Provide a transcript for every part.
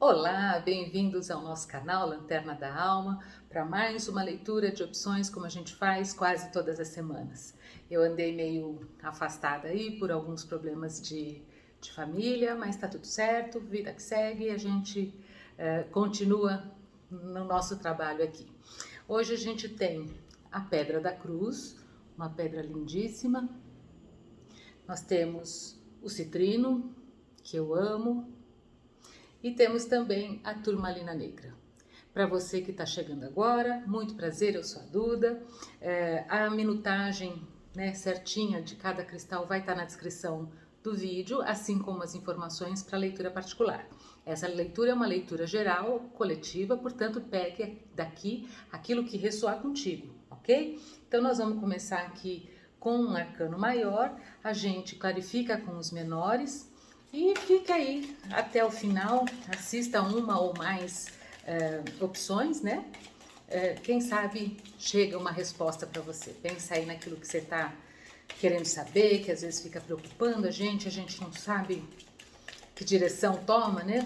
Olá, bem-vindos ao nosso canal Lanterna da Alma, para mais uma leitura de opções como a gente faz quase todas as semanas. Eu andei meio afastada aí por alguns problemas de família, mas tá tudo certo, vida que segue, a gente continua no nosso trabalho aqui. Hoje a gente tem a Pedra da Cruz, uma pedra lindíssima. Nós temos o citrino, que eu amo, e temos também a turmalina negra. Para você que está chegando agora, muito prazer, eu sou a Duda. A minutagem certinha de cada cristal vai estar na descrição do vídeo, assim como as informações para leitura particular. Essa leitura é uma leitura geral, coletiva, portanto pegue daqui aquilo que ressoar contigo, ok? Então nós vamos começar aqui com um arcano maior, a gente clarifica com os menores, e fica aí até o final, assista uma ou mais opções, né? Quem sabe chega uma resposta para você. Pensa aí naquilo que você está querendo saber, que às vezes fica preocupando a gente não sabe que direção toma, né?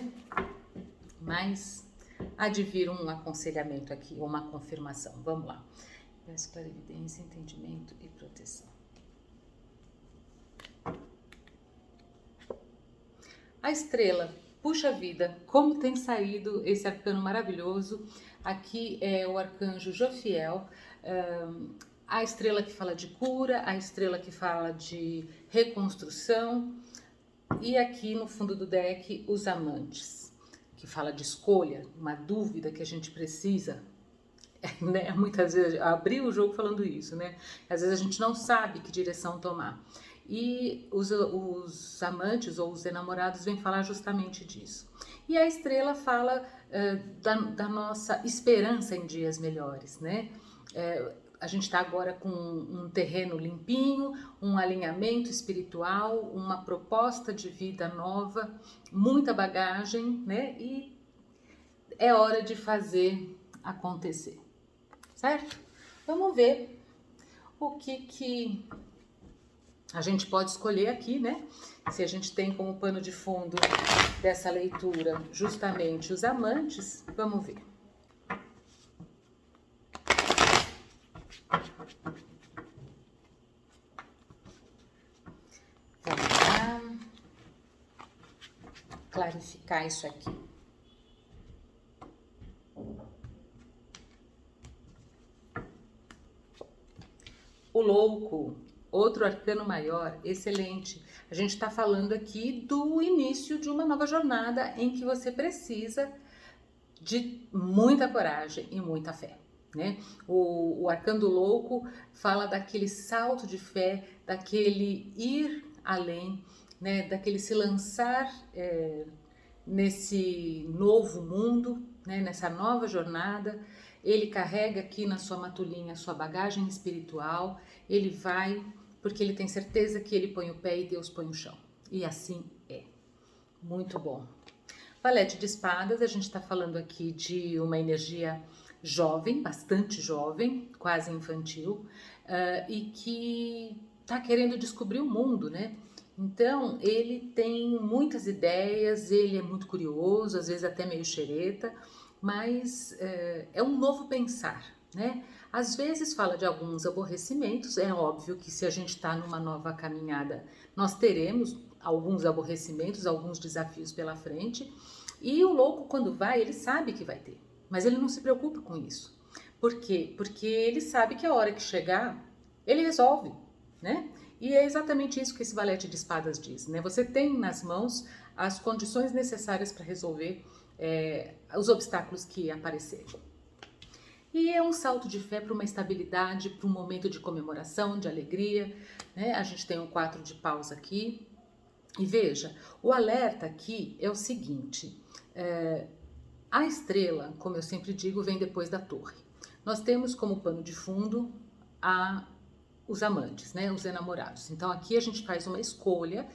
Mas há de vir um aconselhamento aqui, ou uma confirmação. Vamos lá. Peço clarividência, entendimento e proteção. A estrela, puxa vida, como tem saído esse arcano maravilhoso. Aqui é o arcanjo Jofiel, a estrela que fala de cura, a estrela que fala de reconstrução, e aqui no fundo do deck os amantes, que fala de escolha, uma dúvida que a gente precisa, né? Muitas vezes, abri o jogo falando isso, né? Às vezes a gente não sabe que direção tomar. E os amantes ou os enamorados vêm falar justamente disso. E a estrela fala da nossa esperança em dias melhores, né? A gente está agora com um terreno limpinho, um alinhamento espiritual, uma proposta de vida nova, muita bagagem, né? E é hora de fazer acontecer, certo? Vamos ver o que a gente pode escolher aqui, né? Se a gente tem como pano de fundo dessa leitura justamente os amantes, vamos ver. Vamos lá. Clarificar isso aqui. O louco, outro arcano maior, excelente. A gente está falando aqui do início de uma nova jornada em que você precisa de muita coragem e muita fé, né? O arcano do louco fala daquele salto de fé, daquele ir além, né? Daquele se lançar nesse novo mundo, né? Nessa nova jornada. Ele carrega aqui na sua matulinha a sua bagagem espiritual, ele vai porque ele tem certeza que ele põe o pé e Deus põe o chão. E assim é. Muito bom. Valete de espadas, a gente está falando aqui de uma energia jovem, bastante jovem, quase infantil, e que está querendo descobrir o mundo, né? Então, ele tem muitas ideias, ele é muito curioso, às vezes até meio xereta, mas é um novo pensar, né? Às vezes fala de alguns aborrecimentos, é óbvio que se a gente está numa nova caminhada, nós teremos alguns aborrecimentos, alguns desafios pela frente, e o louco quando vai, ele sabe que vai ter, mas ele não se preocupa com isso. Por quê? Porque ele sabe que a hora que chegar, ele resolve, né? E é exatamente isso que esse valete de espadas diz, né? Você tem nas mãos as condições necessárias para resolver os obstáculos que aparecerem. E é um salto de fé para uma estabilidade, para um momento de comemoração, de alegria, né? A gente tem um 4 de paus aqui. E veja, o alerta aqui é o seguinte, a estrela, como eu sempre digo, vem depois da torre. Nós temos como pano de fundo os amantes, né, os enamorados. Então aqui a gente faz uma escolha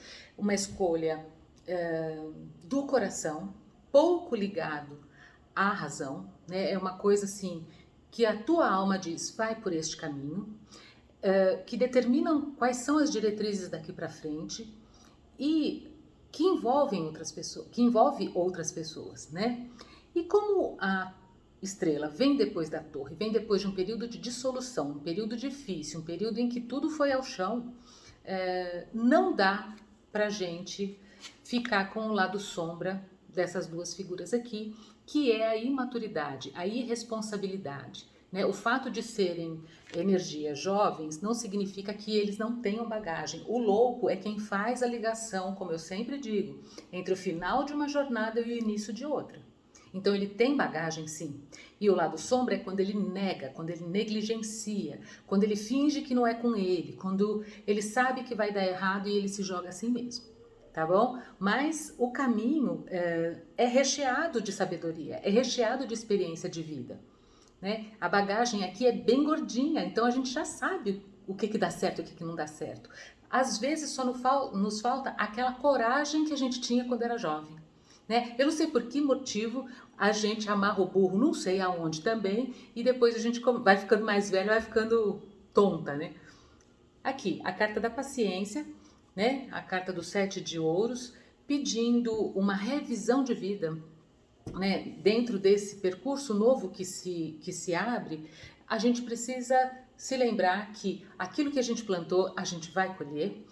do coração, pouco ligado à razão, né, é uma coisa assim que a tua alma diz, vai por este caminho, que determinam quais são as diretrizes daqui para frente e que envolve outras pessoas, né? E como a estrela vem depois da torre, vem depois de um período de dissolução, um período difícil, um período em que tudo foi ao chão, não dá pra gente ficar com o lado sombra dessas duas figuras aqui, que é a imaturidade, a irresponsabilidade. Né? O fato de serem energias jovens não significa que eles não tenham bagagem. O louco é quem faz a ligação, como eu sempre digo, entre o final de uma jornada e o início de outra. Então ele tem bagagem sim. E o lado sombra é quando ele nega, quando ele negligencia, quando ele finge que não é com ele, quando ele sabe que vai dar errado e ele se joga assim mesmo. Tá bom? Mas o caminho é recheado de sabedoria, é recheado de experiência de vida. Né? A bagagem aqui é bem gordinha, então a gente já sabe o que dá certo e o que não dá certo. Às vezes só nos falta aquela coragem que a gente tinha quando era jovem. Né? Eu não sei por que motivo a gente amarra o burro, não sei aonde também, e depois a gente vai ficando mais velho, vai ficando tonta, né? Aqui, a carta da paciência, né? A carta do 7 de ouros, pedindo uma revisão de vida, né? Dentro desse percurso novo que se abre, a gente precisa se lembrar que aquilo que a gente plantou, a gente vai colher.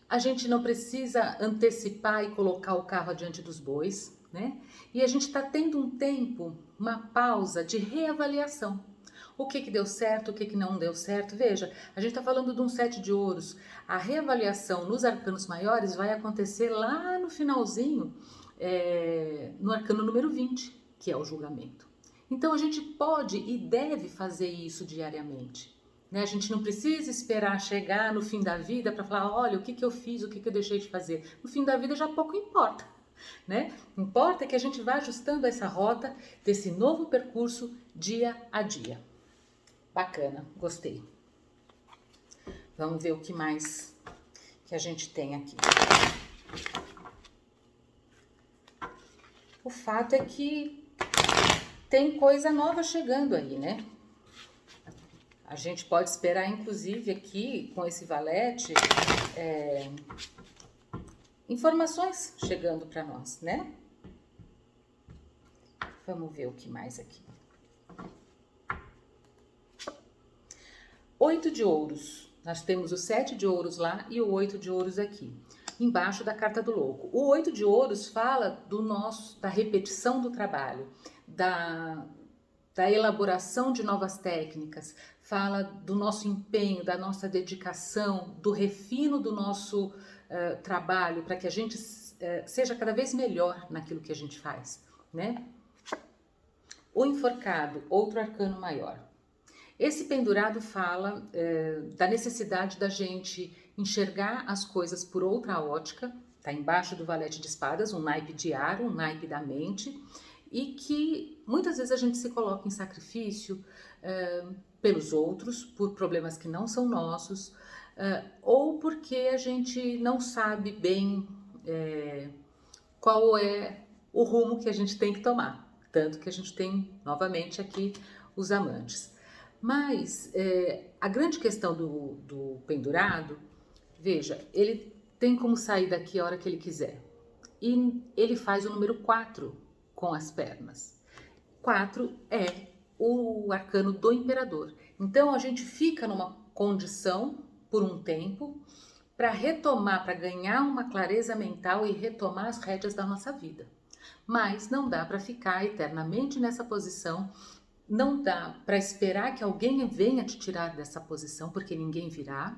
A gente não precisa antecipar e colocar o carro adiante dos bois, né? E a gente está tendo um tempo, uma pausa de reavaliação. O que deu certo, o que não deu certo. Veja, a gente está falando de um 7 de ouros. A reavaliação nos arcanos maiores vai acontecer lá no finalzinho, no arcano número 20, que é o julgamento. Então a gente pode e deve fazer isso diariamente. Né? A gente não precisa esperar chegar no fim da vida para falar, olha, o que eu fiz, o que eu deixei de fazer. No fim da vida já pouco importa. Né? Importa que a gente vá ajustando essa rota desse novo percurso dia a dia. Bacana, gostei. Vamos ver o que mais que a gente tem aqui. O fato é que tem coisa nova chegando aí, né? A gente pode esperar, inclusive, aqui com esse valete, informações chegando para nós, né? Vamos ver o que mais aqui. 8 de ouros. Nós temos o 7 de ouros lá e o 8 de ouros aqui, embaixo da carta do louco. O 8 de ouros fala da repetição do trabalho, da elaboração de novas técnicas, fala do nosso empenho, da nossa dedicação, do refino do nosso trabalho, para que a gente seja cada vez melhor naquilo que a gente faz, né? O enforcado, outro arcano maior. Esse pendurado fala da necessidade da gente enxergar as coisas por outra ótica, tá embaixo do valete de espadas, um naipe de ar, um naipe da mente, e que muitas vezes a gente se coloca em sacrifício pelos outros, por problemas que não são nossos, ou porque a gente não sabe bem qual é o rumo que a gente tem que tomar. Tanto que a gente tem novamente aqui os amantes. Mas a grande questão do pendurado, veja, ele tem como sair daqui a hora que ele quiser. E ele faz o número 4 com as pernas. 4 é o arcano do imperador. Então a gente fica numa condição por um tempo para retomar, para ganhar uma clareza mental e retomar as rédeas da nossa vida. Mas não dá para ficar eternamente nessa posição. Não dá para esperar que alguém venha te tirar dessa posição, porque ninguém virá.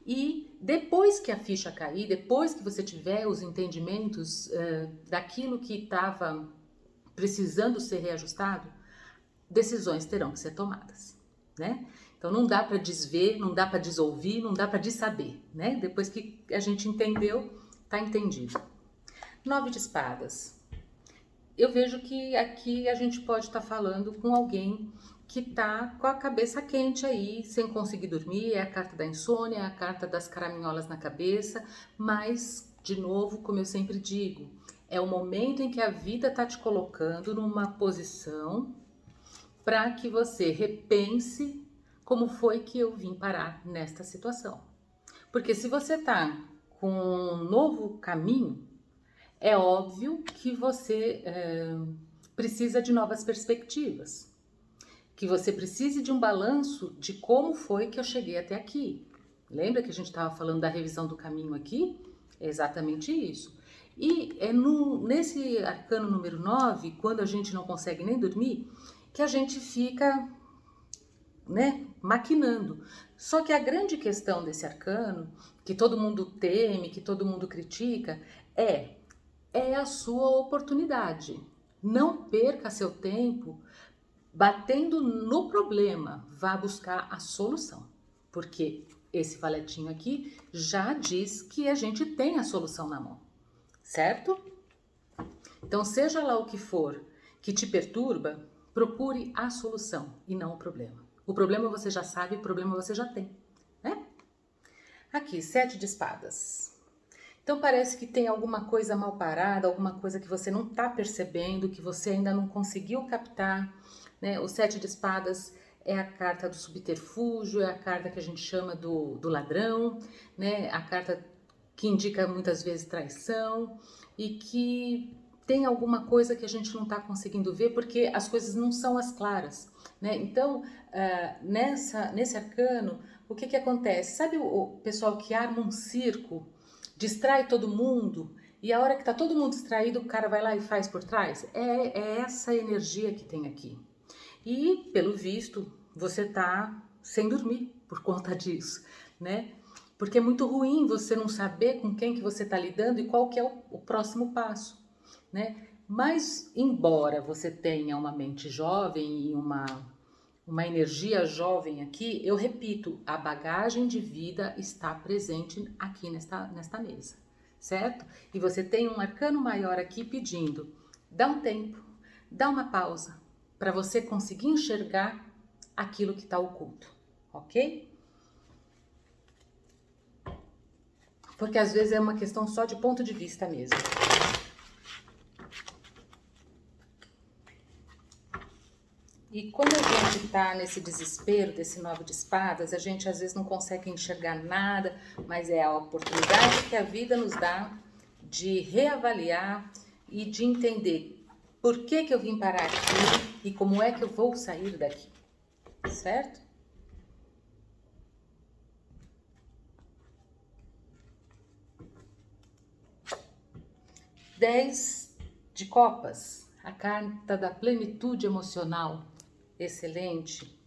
E depois que a ficha cair, depois que você tiver os entendimentos daquilo que estava precisando ser reajustado, decisões terão que ser tomadas, né? Então não dá para desver, não dá para desouvir, não dá para desaber, né? Depois que a gente entendeu, tá entendido. 9 de espadas. Eu vejo que aqui a gente pode estar falando com alguém que está com a cabeça quente aí, sem conseguir dormir, é a carta da insônia, é a carta das caraminholas na cabeça, mas, de novo, como eu sempre digo, é o momento em que a vida está te colocando numa posição para que você repense como foi que eu vim parar nesta situação. Porque se você está com um novo caminho, é óbvio que você precisa de novas perspectivas, que você precise de um balanço de como foi que eu cheguei até aqui. Lembra que a gente estava falando da revisão do caminho aqui? É exatamente isso. E é nesse arcano número 9, quando a gente não consegue nem dormir, que a gente fica, né, maquinando. Só que a grande questão desse arcano, que todo mundo teme, que todo mundo critica, é a sua oportunidade. Não perca seu tempo batendo no problema, vá buscar a solução. Porque esse valetinho aqui já diz que a gente tem a solução na mão, certo? Então, seja lá o que for que te perturba, procure a solução e não o problema. O problema você já sabe, o problema você já tem, né? Aqui, 7 de espadas. Então parece que tem alguma coisa mal parada, alguma coisa que você não está percebendo, que você ainda não conseguiu captar, né? O 7 de espadas é a carta do subterfúgio, é a carta que a gente chama do ladrão, né? A carta que indica muitas vezes traição e que tem alguma coisa que a gente não está conseguindo ver porque as coisas não são as claras, né? Então, nesse arcano, o que acontece? Sabe o pessoal que arma um circo, distrai todo mundo e a hora que tá todo mundo distraído, o cara vai lá e faz por trás? É essa energia que tem aqui. E, pelo visto, você tá sem dormir por conta disso, né? Porque é muito ruim você não saber com quem que você tá lidando e qual que é o próximo passo, né? Mas, embora você tenha uma mente jovem e uma energia jovem aqui, eu repito, a bagagem de vida está presente aqui nesta mesa, certo? E você tem um arcano maior aqui pedindo, dá um tempo, dá uma pausa, para você conseguir enxergar aquilo que está oculto, ok? Porque às vezes é uma questão só de ponto de vista mesmo. E quando a gente está nesse desespero desse 9 de espadas, a gente às vezes não consegue enxergar nada, mas é a oportunidade que a vida nos dá de reavaliar e de entender por que eu vim parar aqui e como é que eu vou sair daqui, certo? Dez de copas, a carta da plenitude emocional, excelente.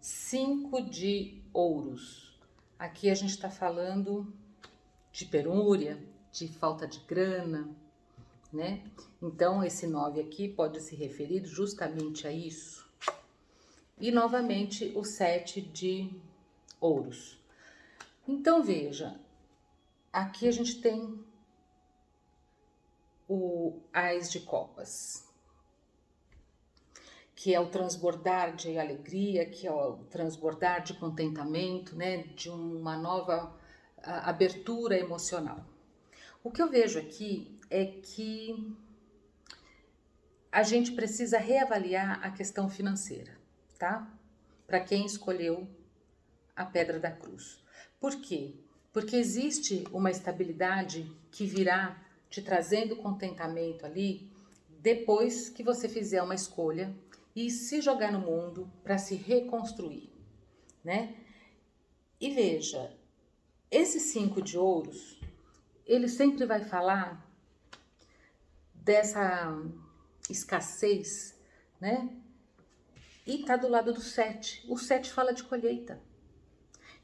5 de ouros. Aqui a gente está falando de penúria, de falta de grana, né? Então, esse 9 aqui pode se referir justamente a isso. E, novamente, o 7 de ouros. Então, veja, aqui a gente tem o Ás de copas, que é o transbordar de alegria, que é o transbordar de contentamento, né, de uma nova abertura emocional. O que eu vejo aqui é que a gente precisa reavaliar a questão financeira, tá? Para quem escolheu a Pedra da Cruz. Por quê? Porque existe uma estabilidade que virá te trazendo contentamento ali depois que você fizer uma escolha e se jogar no mundo para se reconstruir, né? E veja, esse 5 de ouros, ele sempre vai falar dessa escassez, né? E tá do lado do 7. O 7 fala de colheita.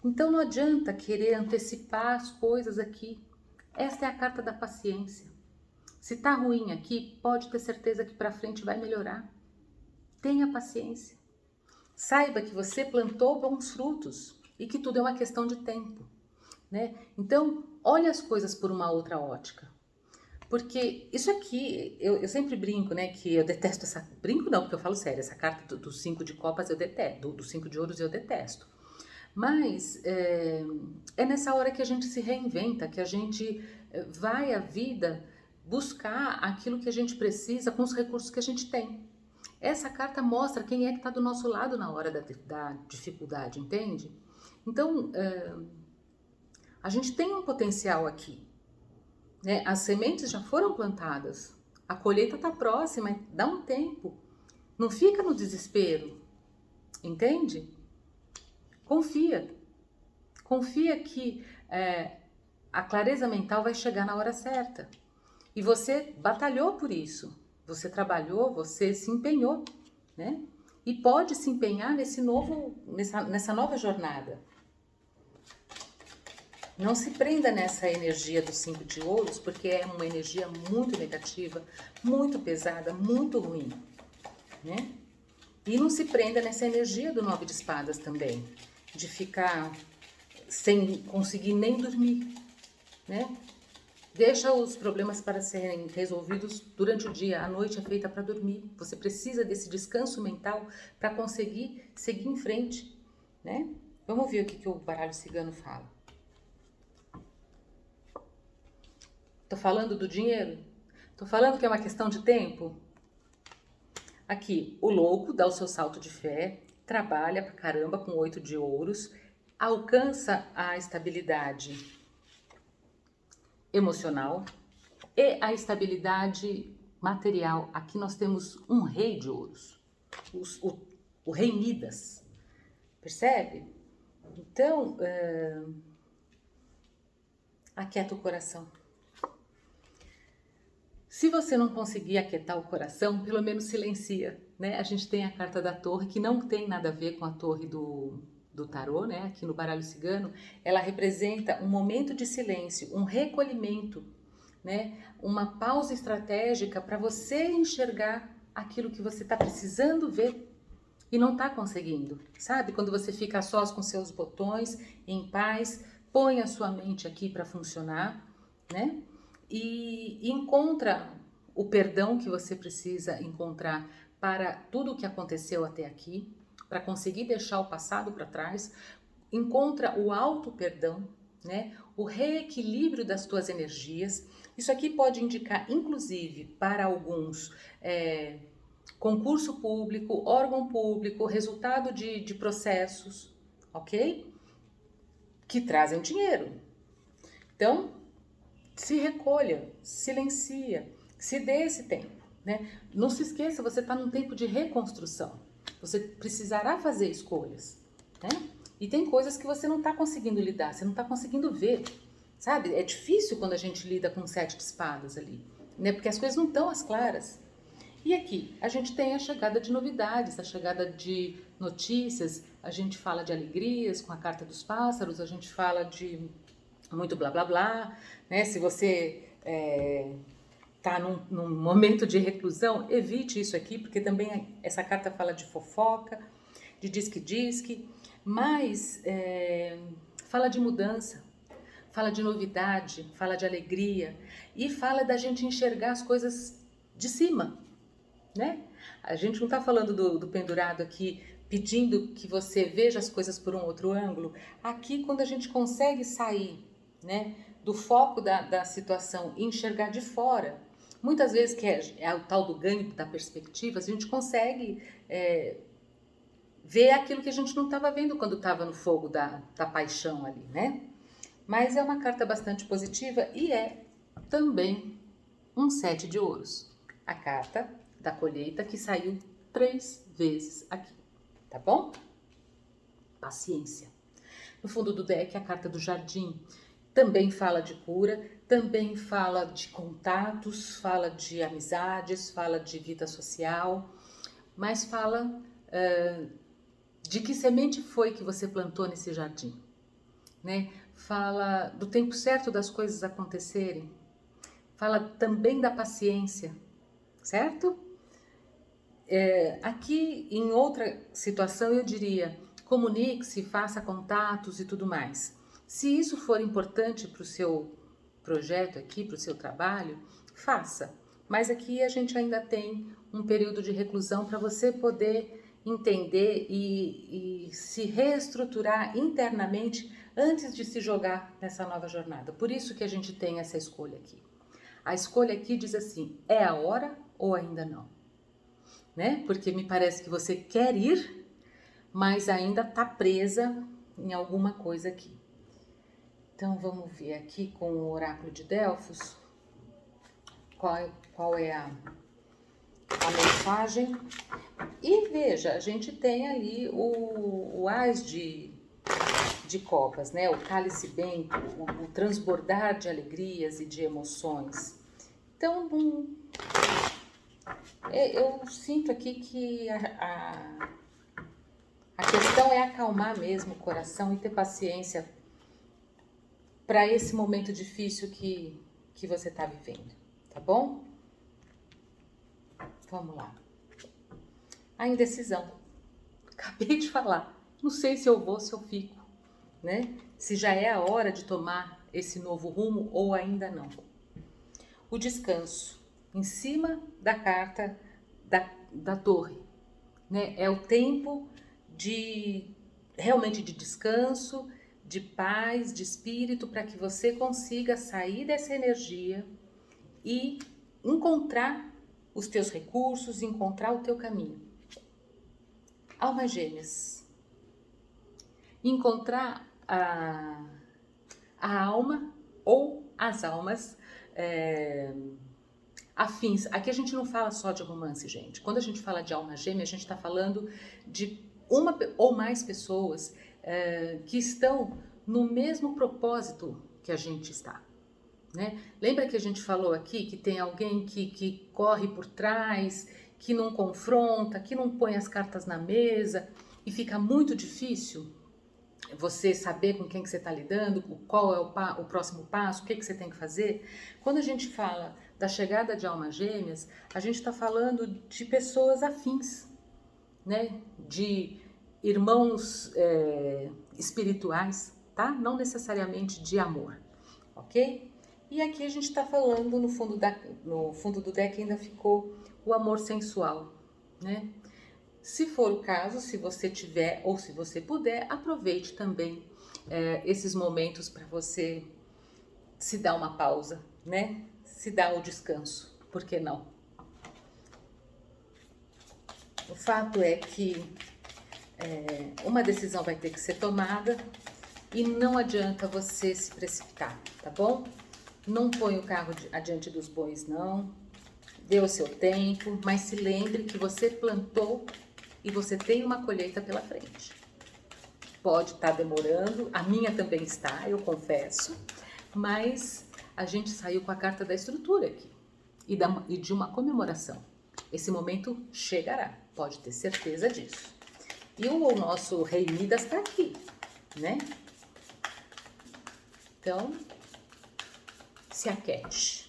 Então não adianta querer antecipar as coisas aqui. Esta é a carta da paciência. Se tá ruim aqui, pode ter certeza que para frente vai melhorar. Tenha paciência. Saiba que você plantou bons frutos e que tudo é uma questão de tempo, né? Então, olhe as coisas por uma outra ótica. Porque isso aqui, eu sempre brinco, né, que eu detesto essa... Brinco não, porque eu falo sério, essa carta do 5 de copas eu detesto, do 5 de ouros eu detesto. Mas é nessa hora que a gente se reinventa, que a gente vai à vida buscar aquilo que a gente precisa com os recursos que a gente tem. Essa carta mostra quem é que está do nosso lado na hora da dificuldade, entende? Então, A gente tem um potencial aqui, né? As sementes já foram plantadas, a colheita está próxima, dá um tempo. Não fica no desespero, entende? Confia. Confia que a clareza mental vai chegar na hora certa. E você batalhou por isso. Você trabalhou, você se empenhou, né? E pode se empenhar nessa nova jornada. Não se prenda nessa energia dos 5 de ouros, porque é uma energia muito negativa, muito pesada, muito ruim, né? E não se prenda nessa energia do 9 de espadas também, de ficar sem conseguir nem dormir, né? Deixa os problemas para serem resolvidos durante o dia. A noite é feita para dormir. Você precisa desse descanso mental para conseguir seguir em frente, né? Vamos ver o que o baralho cigano fala. Tô falando do dinheiro? Tô falando que é uma questão de tempo? Aqui, o louco dá o seu salto de fé, trabalha pra caramba com 8 de ouros, alcança a estabilidade emocional e a estabilidade material. Aqui nós temos um rei de ouros, o rei Midas, percebe? Então, aquieta o coração. Se você não conseguir aquietar o coração, pelo menos silencia, né? A gente tem a carta da torre, que não tem nada a ver com a torre do tarô, né? Aqui no baralho cigano, ela representa um momento de silêncio, um recolhimento, né? Uma pausa estratégica para você enxergar aquilo que você está precisando ver e não está conseguindo, sabe? Quando você fica a sós com seus botões, em paz, põe a sua mente aqui para funcionar, né? E encontra o perdão que você precisa encontrar para tudo o que aconteceu até aqui, para conseguir deixar o passado para trás. Encontra o auto-perdão, né? O reequilíbrio das tuas energias. Isso aqui pode indicar, inclusive, para alguns, concurso público, órgão público, resultado de processos, ok? Que trazem dinheiro. Então, se recolha, silencia, se dê esse tempo, né? Não se esqueça, você está num tempo de reconstrução. Você precisará fazer escolhas, né? E tem coisas que você não está conseguindo lidar, você não está conseguindo ver, sabe? É difícil quando a gente lida com 7 de espadas ali, né? Porque as coisas não estão às claras. E aqui, a gente tem a chegada de novidades, a chegada de notícias, a gente fala de alegrias com a carta dos pássaros, a gente fala de muito blá blá blá, né? Se você tá num momento de reclusão, evite isso aqui, porque também essa carta fala de fofoca, de disque-disque, mas fala de mudança, fala de novidade, fala de alegria e fala da gente enxergar as coisas de cima, né? A gente não está falando do pendurado aqui pedindo que você veja as coisas por um outro ângulo. Aqui, quando a gente consegue sair, né, do foco da situação e enxergar de fora, muitas vezes, que é o tal do ganho da perspectiva, a gente consegue ver aquilo que a gente não estava vendo quando estava no fogo da paixão ali, né? Mas é uma carta bastante positiva e é também um 7 de ouros. A carta da colheita que saiu 3 vezes aqui, tá bom? Paciência. No fundo do deck, a carta do jardim também fala de cura, também fala de contatos, fala de amizades, fala de vida social, mas fala de que semente foi que você plantou nesse jardim, né? Fala do tempo certo das coisas acontecerem, fala também da paciência, certo? Aqui, em outra situação, eu diria, comunique-se, faça contatos e tudo mais. Se isso for importante para o seu projeto aqui, para o seu trabalho, faça. Mas aqui a gente ainda tem um período de reclusão para você poder entender e se reestruturar internamente antes de se jogar nessa nova jornada. Por isso que a gente tem essa escolha aqui. A escolha aqui diz assim, é a hora ou ainda não? Né? Porque me parece que você quer ir, mas ainda está presa em alguma coisa aqui. Então vamos ver aqui com o oráculo de Delfos qual é a mensagem. E veja, a gente tem ali o Ás de copas, né? O cálice bento, o transbordar de alegrias e de emoções. Então, eu sinto aqui que a questão é acalmar mesmo o coração e ter paciência para esse momento difícil que você está vivendo, tá bom? Vamos lá. A indecisão. Acabei de falar. Não sei se eu vou, se eu fico, né? Se já é a hora de tomar esse novo rumo ou ainda não. O descanso. Em cima da carta da torre, né? É o tempo realmente de descanso, de paz, de espírito, para que você consiga sair dessa energia e encontrar os teus recursos, encontrar o teu caminho. Almas gêmeas. Encontrar a alma ou as almas afins. Aqui a gente não fala só de romance, gente. Quando a gente fala de alma gêmea, a gente está falando de uma ou mais pessoas que estão no mesmo propósito que a gente está. Né? Lembra que a gente falou aqui que tem alguém que corre por trás, que não confronta, que não põe as cartas na mesa e fica muito difícil você saber com quem que você está lidando, qual é o próximo passo, o que você tem que fazer. Quando a gente fala da chegada de almas gêmeas, a gente está falando de pessoas afins, né? De irmãos espirituais, tá? Não necessariamente de amor, ok? E aqui a gente está falando, no fundo do deck ainda ficou o amor sensual, né? Se for o caso, se você tiver ou se você puder, aproveite também esses momentos para você se dar uma pausa, né? Se dar o descanso, por que não? O fato é que uma decisão vai ter que ser tomada e não adianta você se precipitar, tá bom? Não põe o carro adiante dos bois, não. Dê o seu tempo, mas se lembre que você plantou e você tem uma colheita pela frente. Pode estar demorando, a minha também está, eu confesso, mas a gente saiu com a carta da estrutura aqui e de uma comemoração. Esse momento chegará, pode ter certeza disso. E o nosso Rei Midas está aqui, né? Então, se aquete.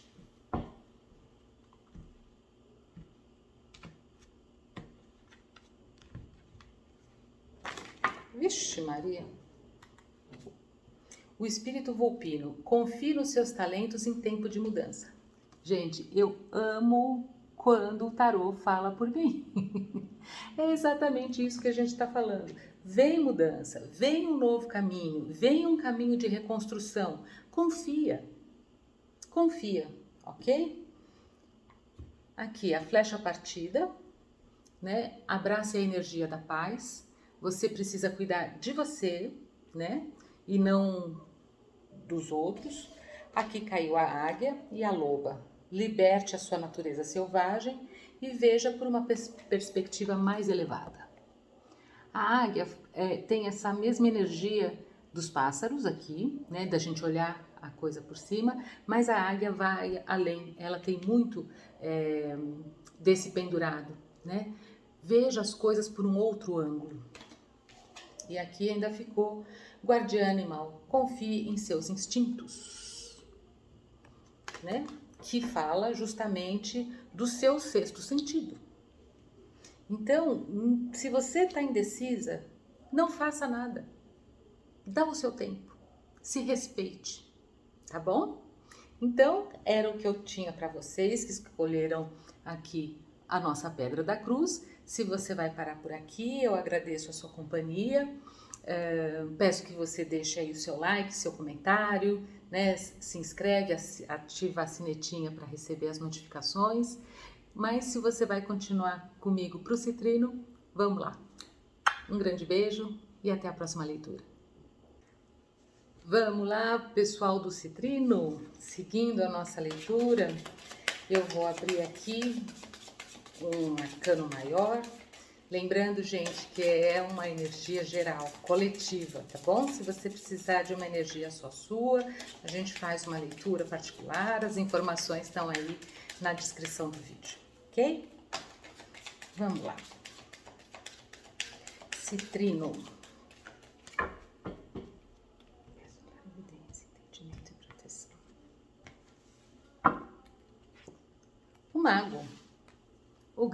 Vixe Maria. O espírito volpino. Confie nos seus talentos em tempo de mudança. Gente, eu amo quando o tarô fala por mim. É exatamente isso que a gente está falando. Vem mudança, vem um novo caminho, vem um caminho de reconstrução. Confia. Confia, ok? Aqui, a flecha partida, né? Abrace a energia da paz. Você precisa cuidar de você, né? E não dos outros. Aqui caiu a águia e a loba. Liberte a sua natureza selvagem e veja por uma perspectiva mais elevada. A águia tem essa mesma energia dos pássaros aqui, né? Da gente olhar a coisa por cima, mas a águia vai além. Ela tem muito desse pendurado, né? Veja as coisas por um outro ângulo. E aqui ainda ficou guardiã animal, confie em seus instintos, né? Que fala justamente do seu sexto sentido. Então, se você está indecisa, não faça nada. Dá o seu tempo, se respeite, tá bom? Então, era o que eu tinha para vocês que escolheram aqui a nossa Pedra da Cruz. Se você vai parar por aqui, eu agradeço a sua companhia. Peço que você deixe aí o seu like, seu comentário, né? Se inscreve, ativa a sinetinha para receber as notificações. Mas se você vai continuar comigo para o Citrino, vamos lá. Um grande beijo e até a próxima leitura. Vamos lá, pessoal do Citrino, seguindo a nossa leitura, eu vou abrir aqui um arcano maior, lembrando, gente, que é uma energia geral, coletiva, tá bom? Se você precisar de uma energia só sua, a gente faz uma leitura particular, as informações estão aí na descrição do vídeo, ok? Vamos lá. Citrino. O mago, o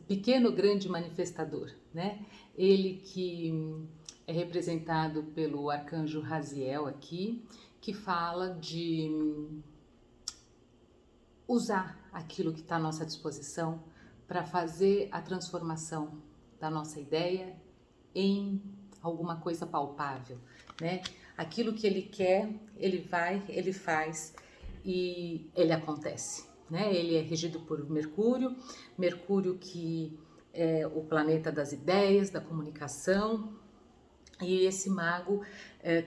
pequeno grande manifestador, né? Ele que é representado pelo arcanjo Raziel aqui, que fala de usar aquilo que está à nossa disposição para fazer a transformação da nossa ideia em alguma coisa palpável, né? Aquilo que ele quer, ele vai, ele faz e ele acontece, né? Ele é regido por Mercúrio, Mercúrio que é o planeta das ideias, da comunicação, e esse mago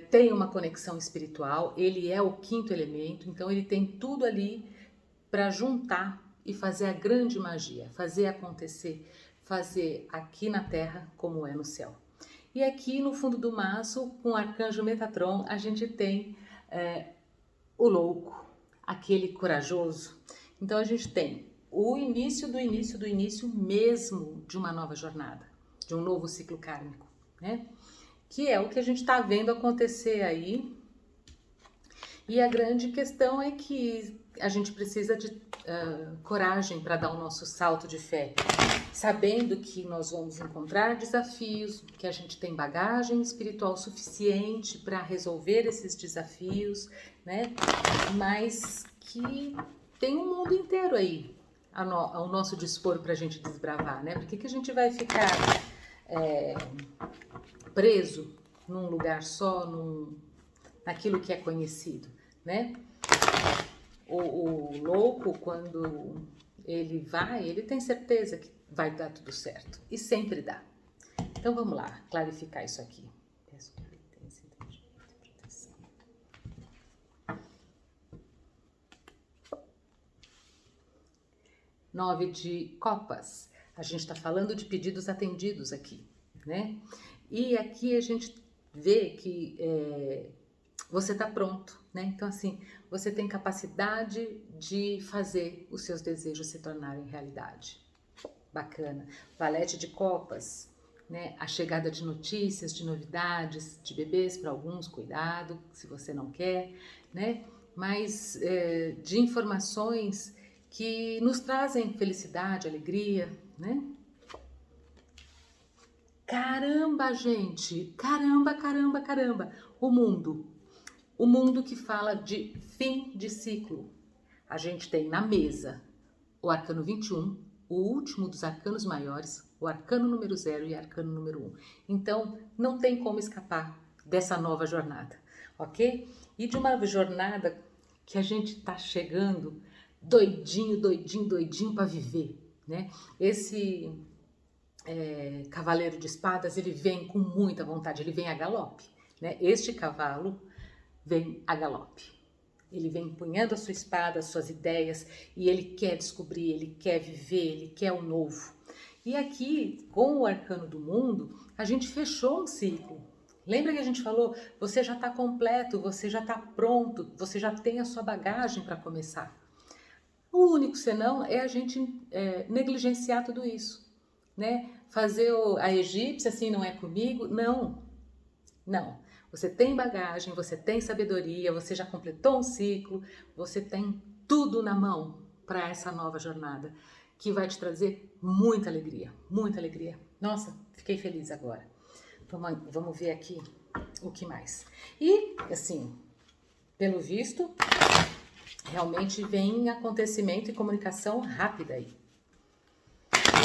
tem uma conexão espiritual, ele é o quinto elemento, então ele tem tudo ali para juntar e fazer a grande magia, fazer acontecer, fazer aqui na Terra como é no céu. E aqui no fundo do maço, com o arcanjo Metatron, a gente tem o louco, aquele corajoso. Então a gente tem o início do início do início mesmo de uma nova jornada, de um novo ciclo kármico, né? Que é o que a gente está vendo acontecer aí. E a grande questão é que a gente precisa de coragem para dar o nosso salto de fé, sabendo que nós vamos encontrar desafios, que a gente tem bagagem espiritual suficiente para resolver esses desafios, né? Mas que tem um mundo inteiro aí ao nosso dispor para a gente desbravar, né? Por que a gente vai ficar preso num lugar só, naquilo que é conhecido, né? O louco, quando ele vai, ele tem certeza que vai dar tudo certo. E sempre dá. Então vamos lá, clarificar isso aqui. Peço penitência, entendimento e proteção. Nove de copas. A gente está falando de pedidos atendidos aqui, né? E aqui a gente vê que você está pronto, né? Então, assim, você tem capacidade de fazer os seus desejos se tornarem realidade. Bacana. Valete de copas, né? A chegada de notícias, de novidades, de bebês para alguns, cuidado, se você não quer, né? Mas de informações que nos trazem felicidade, alegria, né? Caramba, gente! Caramba, caramba, caramba! O mundo que fala de fim de ciclo. A gente tem na mesa o arcano 21, o último dos arcanos maiores, o arcano número 0 e o arcano número 1. Então, não tem como escapar dessa nova jornada, ok? E de uma jornada que a gente está chegando doidinho, doidinho, doidinho para viver, né? Esse cavaleiro de espadas, ele vem com muita vontade, ele vem a galope, né? Este cavalo vem a galope. Ele vem empunhando a sua espada, as suas ideias, e ele quer descobrir, ele quer viver, ele quer o novo. E aqui, com o arcano do mundo, a gente fechou um ciclo. Lembra que a gente falou, você já está completo, você já está pronto, você já tem a sua bagagem para começar. O único senão é a gente negligenciar tudo isso, né? Fazer a egípcia assim, não é comigo, não. Você tem bagagem, você tem sabedoria, você já completou um ciclo, você tem tudo na mão para essa nova jornada, que vai te trazer muita alegria, muita alegria. Nossa, fiquei feliz agora. Vamos ver aqui o que mais. E, assim, pelo visto, realmente vem acontecimento e comunicação rápida aí.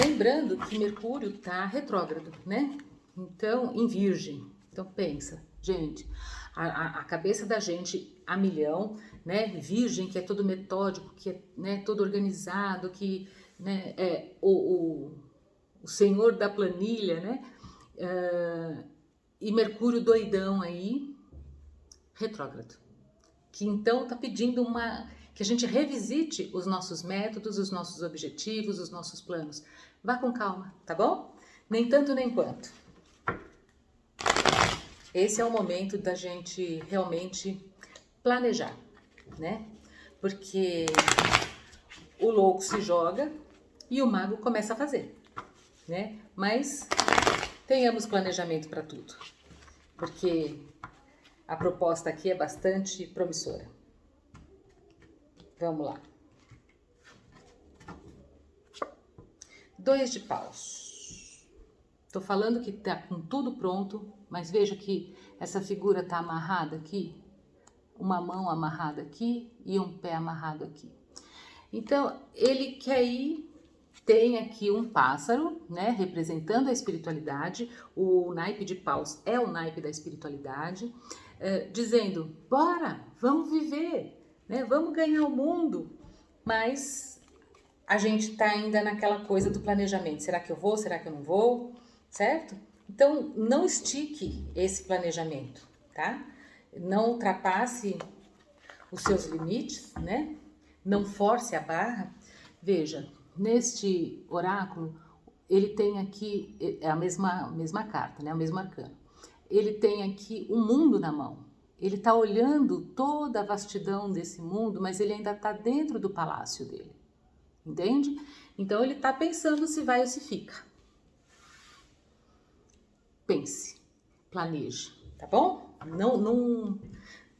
Lembrando que Mercúrio está retrógrado, né? Então, em Virgem. Então, pensa, gente, a cabeça da gente a milhão, né? Virgem, que é todo metódico, que é, né, todo organizado, que, né, é o senhor da planilha, né? E Mercúrio doidão aí, retrógrado, que então está pedindo que a gente revisite os nossos métodos, os nossos objetivos, os nossos planos. Vá com calma, tá bom? Nem tanto nem quanto. Esse é o momento da gente realmente planejar, né? Porque o louco se joga e o mago começa a fazer, né? Mas tenhamos planejamento para tudo, porque a proposta aqui é bastante promissora. Vamos lá. 2 de paus. Tô falando que tá com tudo pronto, mas veja que essa figura tá amarrada aqui, uma mão amarrada aqui e um pé amarrado aqui. Então, ele quer ir, tem aqui um pássaro, né, representando a espiritualidade. O naipe de paus é o naipe da espiritualidade, dizendo, bora, vamos viver, né, vamos ganhar o mundo. Mas a gente tá ainda naquela coisa do planejamento. Será que eu vou? Será que eu não vou? Certo? Então, não estique esse planejamento, tá? Não ultrapasse os seus limites, né? Não force a barra. Veja, neste oráculo, ele tem aqui, é a mesma carta, né? O mesmo arcano. Ele tem aqui o mundo na mão. Ele está olhando toda a vastidão desse mundo, mas ele ainda está dentro do palácio dele. Entende? Então, ele está pensando se vai ou se fica. Pense, planeje, tá bom? Não,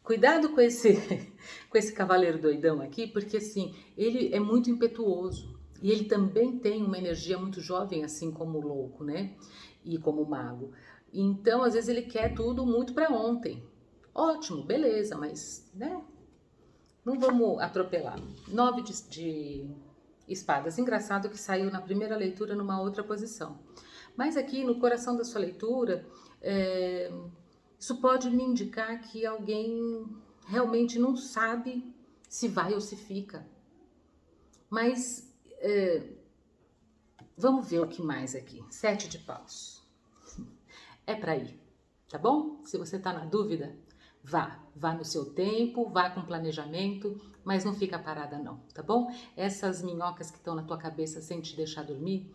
cuidado com esse cavaleiro doidão aqui, porque assim, ele é muito impetuoso e ele também tem uma energia muito jovem, assim como o louco, né? E como o mago. Então, às vezes ele quer tudo muito para ontem. Ótimo, beleza, mas, né? Não vamos atropelar. 9 de espadas. Engraçado que saiu na primeira leitura numa outra posição. Mas aqui no coração da sua leitura, isso pode me indicar que alguém realmente não sabe se vai ou se fica. Mas vamos ver o que mais aqui. 7 de paus. É para ir, tá bom? Se você tá na dúvida, vá no seu tempo, vá com planejamento, mas não fica parada não, tá bom? Essas minhocas que estão na tua cabeça sem te deixar dormir,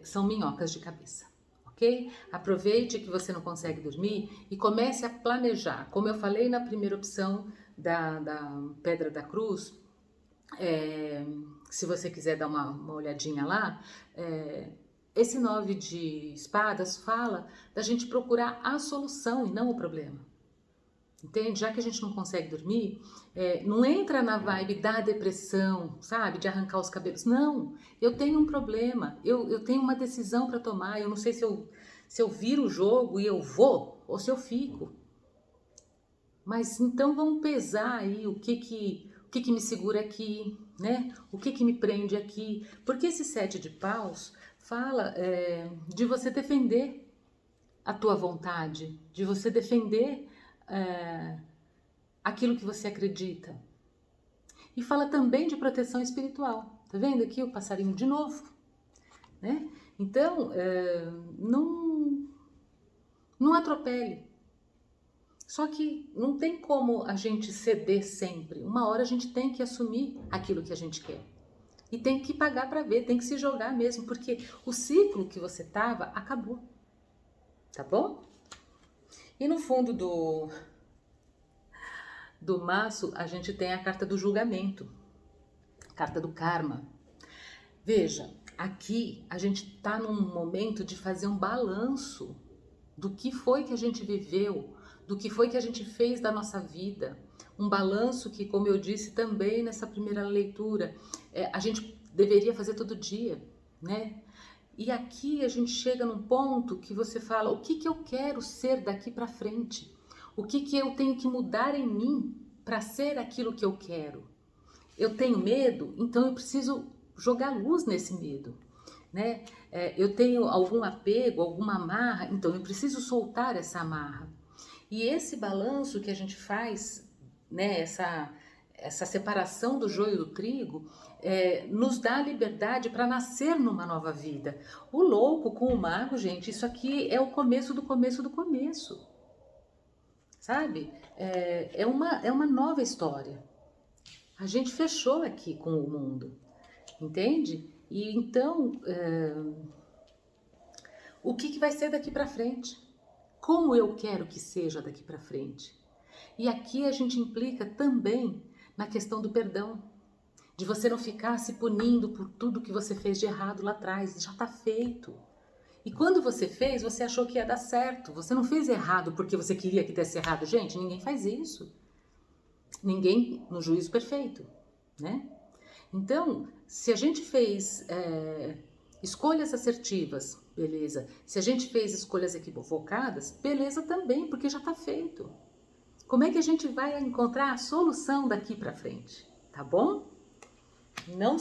são minhocas de cabeça, ok? Aproveite que você não consegue dormir e comece a planejar. Como eu falei na primeira opção da Pedra da Cruz, se você quiser dar uma olhadinha lá, esse 9 de espadas fala da gente procurar a solução e não o problema. Entende? Já que a gente não consegue dormir, não entra na vibe da depressão, sabe? De arrancar os cabelos. Não, eu tenho um problema, eu tenho uma decisão para tomar, eu não sei se eu viro o jogo e eu vou ou se eu fico. Mas então vamos pesar aí o que me segura aqui, né? O que me prende aqui. Porque esse 7 de paus fala de você defender a tua vontade, de você defender aquilo que você acredita. E fala também de proteção espiritual. Tá vendo aqui o passarinho de novo? Né? Então, não atropele. Só que não tem como a gente ceder sempre. Uma hora a gente tem que assumir aquilo que a gente quer. E tem que pagar para ver, tem que se jogar mesmo, porque o ciclo que você tava acabou. Tá bom? E no fundo do maço, a gente tem a carta do julgamento, carta do karma. Veja, aqui a gente tá num momento de fazer um balanço do que foi que a gente viveu, do que foi que a gente fez da nossa vida. Um balanço que, como eu disse também nessa primeira leitura, a gente deveria fazer todo dia, né? E aqui a gente chega num ponto que você fala, o que eu quero ser daqui para frente? O que eu tenho que mudar em mim para ser aquilo que eu quero? Eu tenho medo, então eu preciso jogar luz nesse medo, né? Eu tenho algum apego, alguma amarra, então eu preciso soltar essa amarra. E esse balanço que a gente faz, né, essa separação do joio do trigo, nos dá liberdade para nascer numa nova vida. O louco com o mago, gente, isso aqui é o começo do começo do começo. sabe? É uma nova história. A gente fechou aqui com o mundo, entende? E então, o que vai ser daqui para frente? Como eu quero que seja daqui para frente? E aqui a gente implica também na questão do perdão, de você não ficar se punindo por tudo que você fez de errado lá atrás, já está feito. E quando você fez, você achou que ia dar certo. Você não fez errado porque você queria que desse errado. Gente, ninguém faz isso. Ninguém no juízo perfeito, né? Então, se a gente fez escolhas assertivas, beleza. Se a gente fez escolhas equivocadas, beleza também, porque já está feito. Como é que a gente vai encontrar a solução daqui para frente? Tá bom? Não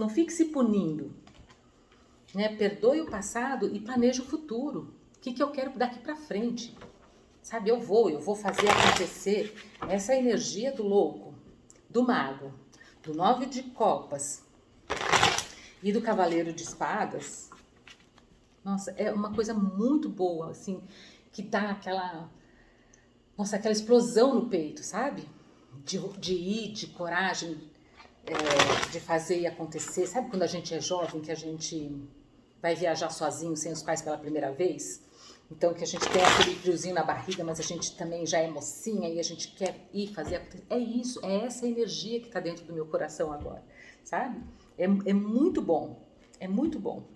fique se punindo, né? Perdoe o passado e planeje o futuro. O que eu quero daqui para frente? Sabe, eu vou fazer acontecer. Essa energia do louco, do mago, do 9 de copas e do cavaleiro de espadas, nossa, é uma coisa muito boa, assim, que dá aquela explosão no peito, sabe? De ir, de coragem, de fazer e acontecer. Sabe quando a gente é jovem, que a gente vai viajar sozinho, sem os pais pela primeira vez? Então, que a gente tem aquele friozinho na barriga, mas a gente também já é mocinha e a gente quer ir fazer acontecer. É isso, é essa energia que está dentro do meu coração agora, sabe? É muito bom, é muito bom.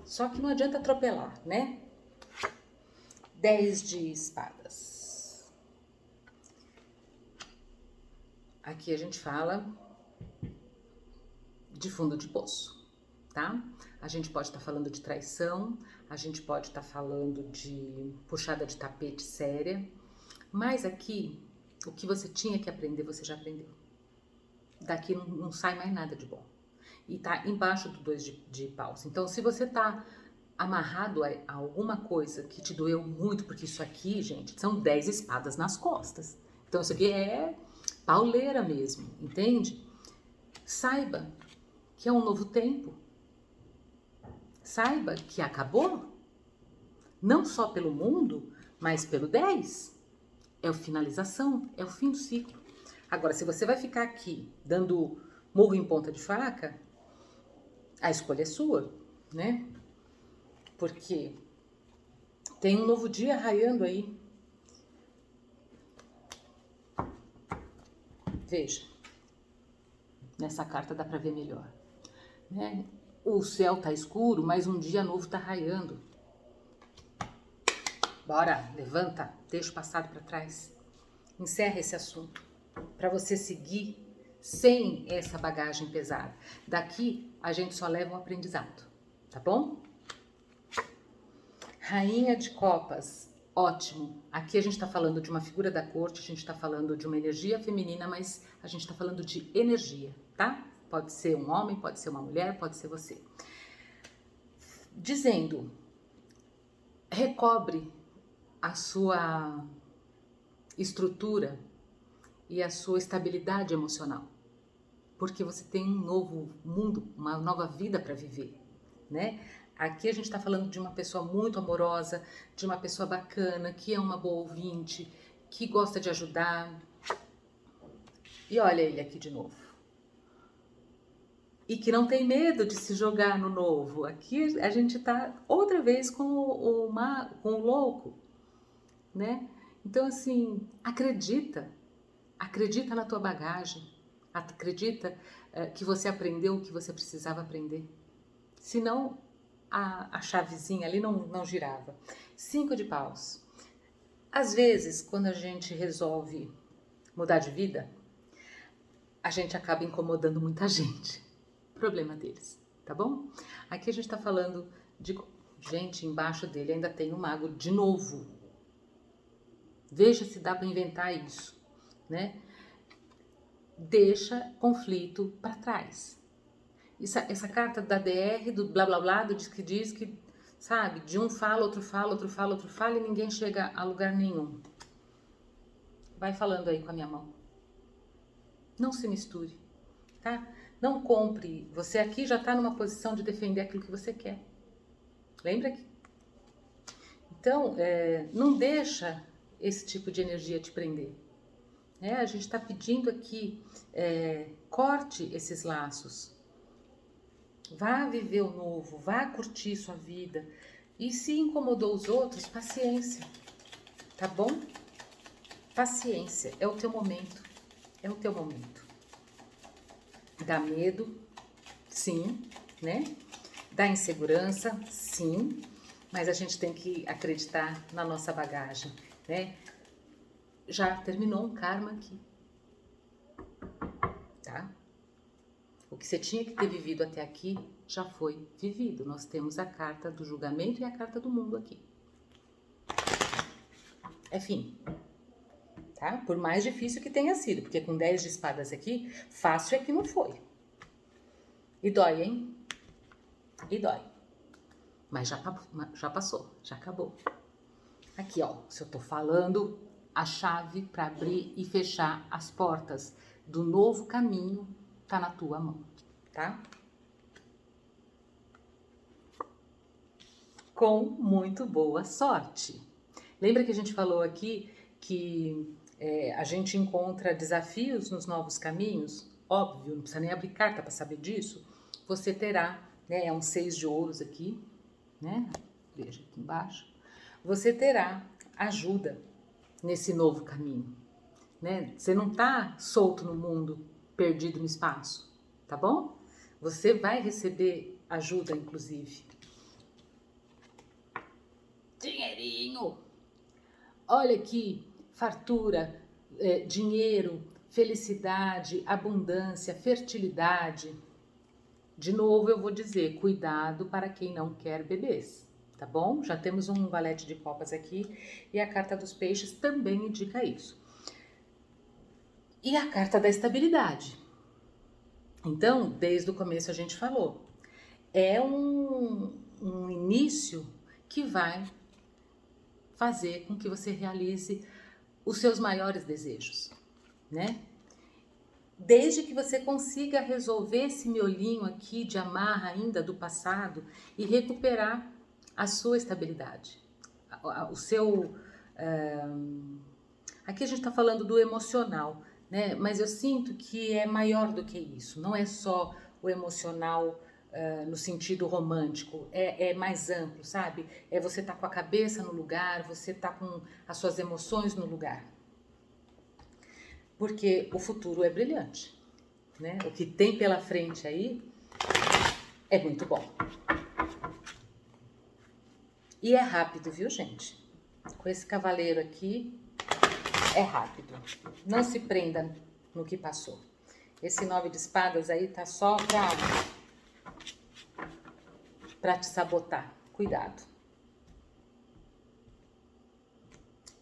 Só que não adianta atropelar, né? 10 de espadas. Aqui a gente fala de fundo de poço, tá? A gente pode estar falando de traição, a gente pode estar falando de puxada de tapete séria, mas aqui, o que você tinha que aprender, você já aprendeu. Daqui não sai mais nada de bom. E tá embaixo do 2 de paus. Então, se você tá amarrado a alguma coisa que te doeu muito, porque isso aqui, gente, são 10 espadas nas costas. Então, isso aqui é pauleira mesmo, entende? Saiba que é um novo tempo. Saiba que acabou, não só pelo mundo, mas pelo 10. É a finalização, é o fim do ciclo. Agora, se você vai ficar aqui dando murro em ponta de faca, a escolha é sua, né? Porque tem um novo dia raiando aí. Veja, nessa carta dá para ver melhor, né? O céu tá escuro, mas um dia novo tá raiando. Bora, levanta, deixa o passado para trás. Encerra esse assunto para você seguir sem essa bagagem pesada. Daqui a gente só leva um aprendizado, tá bom? Rainha de copas, ótimo. Aqui a gente está falando de uma figura da corte, a gente está falando de uma energia feminina, mas a gente está falando de energia, tá? Pode ser um homem, pode ser uma mulher, pode ser você. Dizendo, recobre a sua estrutura e a sua estabilidade emocional, porque você tem um novo mundo, uma nova vida para viver, né? Aqui a gente está falando de uma pessoa muito amorosa, de uma pessoa bacana, que é uma boa ouvinte, que gosta de ajudar. E olha ele aqui de novo. E que não tem medo de se jogar no novo. Aqui a gente está outra vez com o louco, né? Então, assim, acredita na tua bagagem, acredita que você aprendeu o que você precisava aprender. Senão, a chavezinha ali não girava. 5 de paus. Às vezes, quando a gente resolve mudar de vida, a gente acaba incomodando muita gente. Problema deles, tá bom? Aqui a gente tá falando de... Gente, embaixo dele ainda tem um mago de novo. Veja se dá para inventar isso, né? Deixa conflito para trás. Essa carta da DR, do blá blá blá, do que diz que, sabe, de um fala, outro fala, outro fala, outro fala e ninguém chega a lugar nenhum. Vai falando aí com a minha mão. Não se misture, tá? Não compre. Você aqui já está numa posição de defender aquilo que você quer. Lembra que? Então, não deixa esse tipo de energia te prender. A gente está pedindo aqui, corte esses laços. Vá viver o novo, vá curtir sua vida. E se incomodou os outros, paciência, tá bom? Paciência, é o teu momento, é o teu momento. Dá medo, sim, né? Dá insegurança, sim, mas a gente tem que acreditar na nossa bagagem, né? Já terminou um karma aqui, tá? O que você tinha que ter vivido até aqui já foi vivido. Nós temos a carta do julgamento e a carta do mundo aqui. É fim, tá? Por mais difícil que tenha sido, porque com 10 de espadas aqui, fácil é que não foi. E dói, hein? E dói. Mas já passou, já acabou. Aqui, ó, se eu tô falando, a chave para abrir e fechar as portas do novo caminho tá na tua mão, tá? Com muito boa sorte. Lembra que a gente falou aqui que a gente encontra desafios nos novos caminhos? Óbvio, não precisa nem abrir carta para saber disso. Você terá, né, é um 6 de ouros aqui, né? Veja aqui embaixo. Você terá ajuda nesse novo caminho, né? Você não tá solto no mundo, perdido no espaço, tá bom? Você vai receber ajuda, inclusive. Dinheirinho! Olha aqui, fartura, dinheiro, felicidade, abundância, fertilidade. De novo eu vou dizer, cuidado para quem não quer bebês, tá bom? Já temos um valete de copas aqui e a carta dos peixes também indica isso. E a carta da estabilidade. Então, desde o começo a gente falou, é um início que vai fazer com que você realize os seus maiores desejos, né? Desde que você consiga resolver esse miolinho aqui de amarra ainda do passado e recuperar a sua estabilidade, o seu... aqui a gente está falando do emocional, né? Mas eu sinto que é maior do que isso, não é só o emocional no sentido romântico, é mais amplo, sabe? É você tá com a cabeça no lugar, você tá com as suas emoções no lugar. Porque o futuro é brilhante, né? O que tem pela frente aí é muito bom. E é rápido, viu, gente? Com esse cavaleiro aqui, é rápido. Não se prenda no que passou. Esse 9 de espadas aí tá só pra te sabotar. Cuidado.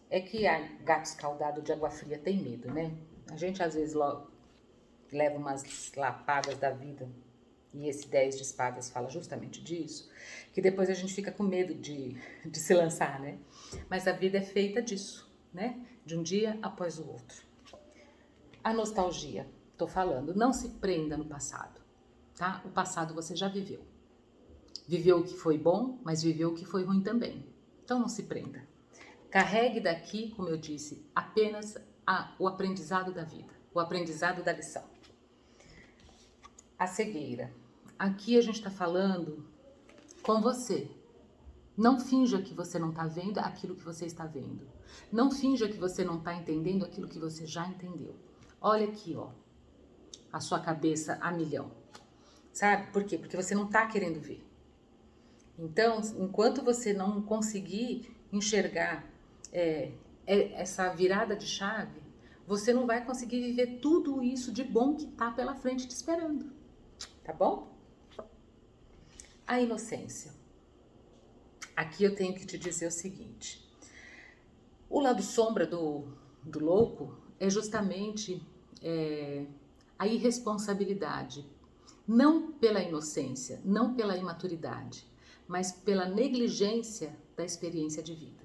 É que a gato escaldado de água fria tem medo, né? A gente às vezes leva umas lapadas da vida, e esse 10 de espadas fala justamente disso, que depois a gente fica com medo de se lançar, né? Mas a vida é feita disso, né? De um dia após o outro. A nostalgia, tô falando, não se prenda no passado, tá? O passado você já viveu. Viveu o que foi bom, mas viveu o que foi ruim também. Então não se prenda. Carregue daqui, como eu disse, apenas o aprendizado da vida, o aprendizado da lição. A cegueira. Aqui a gente está falando com você. Não finja que você não está vendo aquilo que você está vendo. Não finja que você não está entendendo aquilo que você já entendeu. Olha aqui, ó, a sua cabeça a milhão. Sabe por quê? Porque você não está querendo ver. Então, enquanto você não conseguir enxergar essa virada de chave, você não vai conseguir viver tudo isso de bom que tá pela frente te esperando, tá bom? A inocência. Aqui eu tenho que te dizer o seguinte, o lado sombra do louco é justamente a irresponsabilidade, não pela inocência, não pela imaturidade, mas pela negligência da experiência de vida.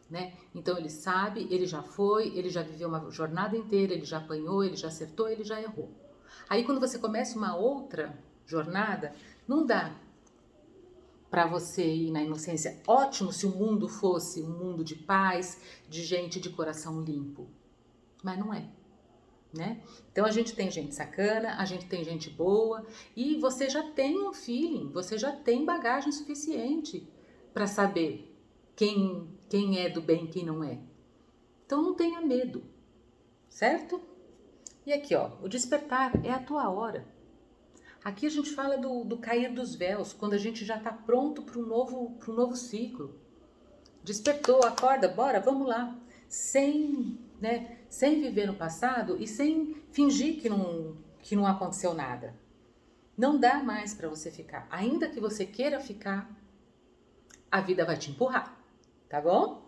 Né? Então ele sabe, ele já foi, ele já viveu uma jornada inteira, ele já apanhou, ele já acertou, ele já errou. Aí quando você começa uma outra jornada, não dá para você ir na inocência. Ótimo se o mundo fosse um mundo de paz, de gente de coração limpo. Mas não é, né? Então a gente tem gente sacana, a gente tem gente boa e você já tem um feeling, você já tem bagagem suficiente para saber quem é do bem e quem não é. Então não tenha medo, certo? E aqui, ó, o despertar é a tua hora. Aqui a gente fala do cair dos véus, quando a gente já está pronto para um novo ciclo. Despertou, acorda, bora, vamos lá. Sem viver no passado e sem fingir que não aconteceu nada. Não dá mais para você ficar. Ainda que você queira ficar, a vida vai te empurrar, tá bom?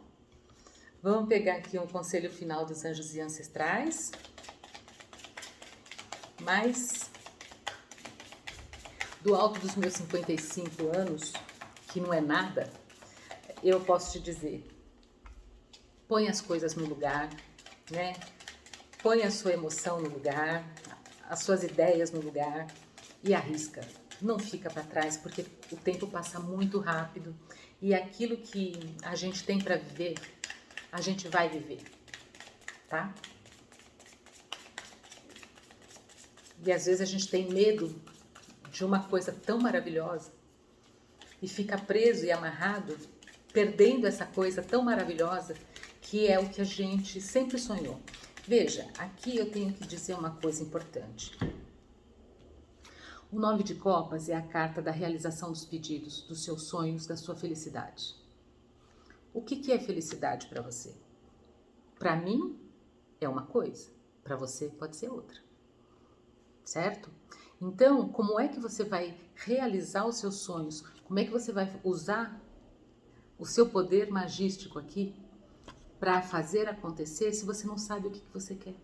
Vamos pegar aqui um conselho final dos anjos e ancestrais. Mas do alto dos meus 55 anos, que não é nada, eu posso te dizer, põe as coisas no lugar, né? Põe a sua emoção no lugar, as suas ideias no lugar e arrisca. Não fica para trás, porque o tempo passa muito rápido e aquilo que a gente tem para viver, a gente vai viver, tá? E às vezes a gente tem medo de uma coisa tão maravilhosa e fica preso e amarrado, perdendo essa coisa tão maravilhosa que é o que a gente sempre sonhou. Veja, aqui eu tenho que dizer uma coisa importante. O 9 de copas é a carta da realização dos pedidos, dos seus sonhos, da sua felicidade. O que é felicidade para você? Para mim é uma coisa, para você pode ser outra, certo? Então, como é que você vai realizar os seus sonhos? Como é que você vai usar o seu poder magístico aqui para fazer acontecer se você não sabe o que você quer?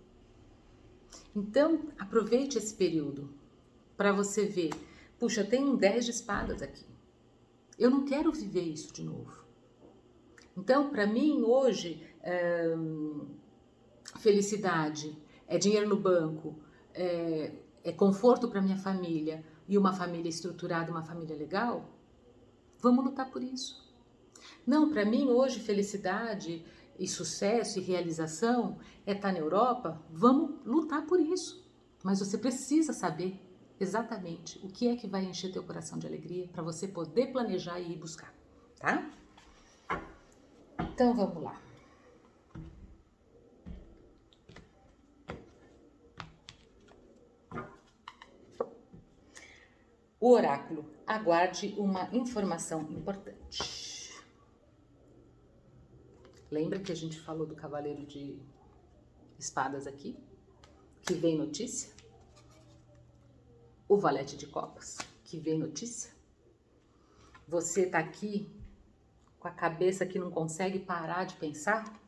Então, aproveite esse período para você ver, puxa, tem um 10 de espadas aqui. Eu não quero viver isso de novo. Então, para mim, hoje, felicidade é dinheiro no banco, é conforto para minha família e uma família estruturada, uma família legal. Vamos lutar por isso. Não, para mim, hoje, felicidade e sucesso e realização é estar na Europa. Vamos lutar por isso. Mas você precisa saber exatamente o que é que vai encher teu coração de alegria para você poder planejar e ir buscar, tá? Então vamos lá. O oráculo, aguarde uma informação importante. Lembra que a gente falou do cavaleiro de espadas aqui? Que vem notícia? O valete de copas, que vem notícia? Você tá aqui com a cabeça que não consegue parar de pensar?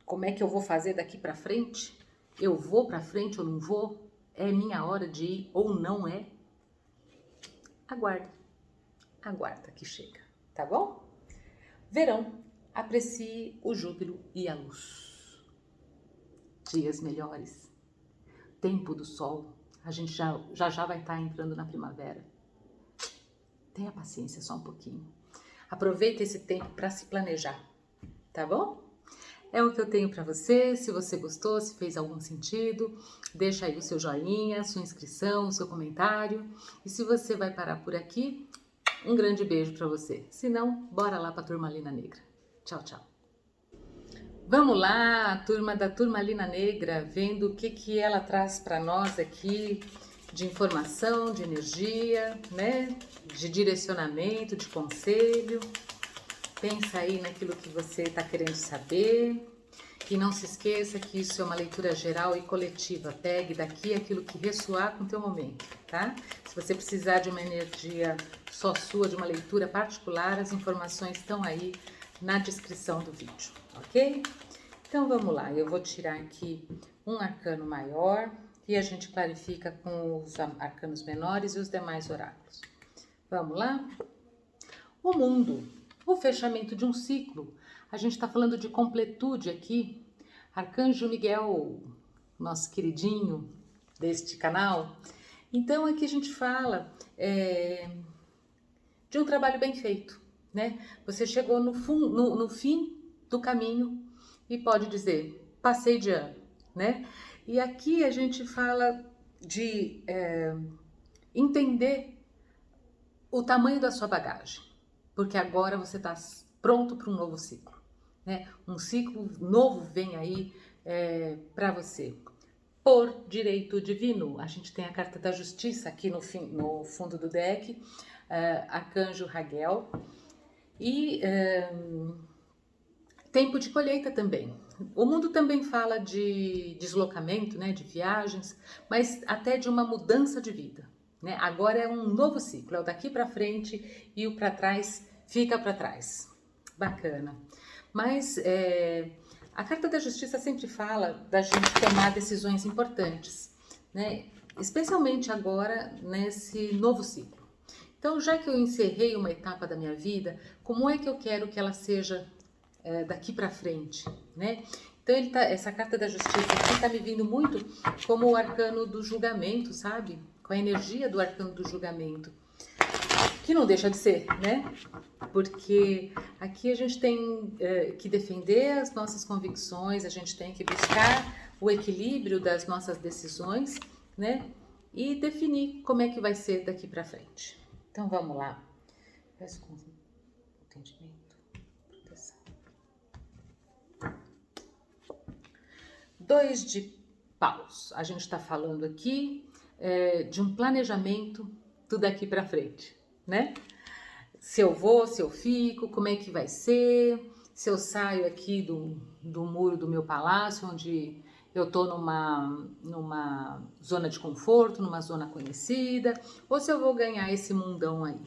Como é que eu vou fazer daqui para frente? Eu vou para frente ou não vou? É minha hora de ir ou não é? Aguarda que chega, tá bom? Verão, aprecie o júbilo e a luz. Dias melhores, tempo do sol, a gente já vai estar entrando na primavera. Tenha paciência só um pouquinho. Aproveita esse tempo para se planejar, tá bom? É o que eu tenho para você. Se você gostou, se fez algum sentido, deixa aí o seu joinha, sua inscrição, o seu comentário. E se você vai parar por aqui, um grande beijo para você. Se não, bora lá para a Turmalina Negra. Tchau, tchau. Vamos lá, turma da Turmalina Negra, vendo o que ela traz para nós aqui de informação, de energia, né? De direcionamento, de conselho. Pensa aí naquilo que você está querendo saber e não se esqueça que isso é uma leitura geral e coletiva. Pegue daqui aquilo que ressoar com o teu momento, tá? Se você precisar de uma energia só sua, de uma leitura particular, as informações estão aí na descrição do vídeo, ok? Então vamos lá, eu vou tirar aqui um arcano maior e a gente clarifica com os arcanos menores e os demais oráculos. Vamos lá? O mundo. O fechamento de um ciclo. A gente está falando de completude aqui. Arcanjo Miguel, nosso queridinho deste canal. Então aqui a gente fala de um trabalho bem feito, né? Você chegou no fim do caminho e pode dizer, passei de ano, né? E aqui a gente fala de entender o tamanho da sua bagagem, porque agora você está pronto para um novo ciclo, né? Um ciclo novo vem aí para você. Por direito divino, a gente tem a carta da justiça aqui no fundo do deck, Arcanjo Raguel, e tempo de colheita também. O mundo também fala de deslocamento, né, de viagens, mas até de uma mudança de vida, né? Agora é um novo ciclo, é o daqui para frente e o para trás fica para trás. Bacana. Mas a carta da justiça sempre fala da gente tomar decisões importantes, né? Especialmente agora nesse novo ciclo. Então, já que eu encerrei uma etapa da minha vida, como é que eu quero que ela seja daqui para frente, né? Então essa carta da justiça aqui está me vindo muito como o arcano do julgamento, sabe? Com a energia do arcano do julgamento, que não deixa de ser, né? Porque aqui a gente tem que defender as nossas convicções, a gente tem que buscar o equilíbrio das nossas decisões, né? E definir como é que vai ser daqui para frente. Então vamos lá. Peço entendimento. 2 de paus. A gente está falando aqui de um planejamento do daqui para frente, né? Se eu vou, se eu fico, como é que vai ser, se eu saio aqui do muro do meu palácio, onde eu estou numa zona de conforto, numa zona conhecida, ou se eu vou ganhar esse mundão aí.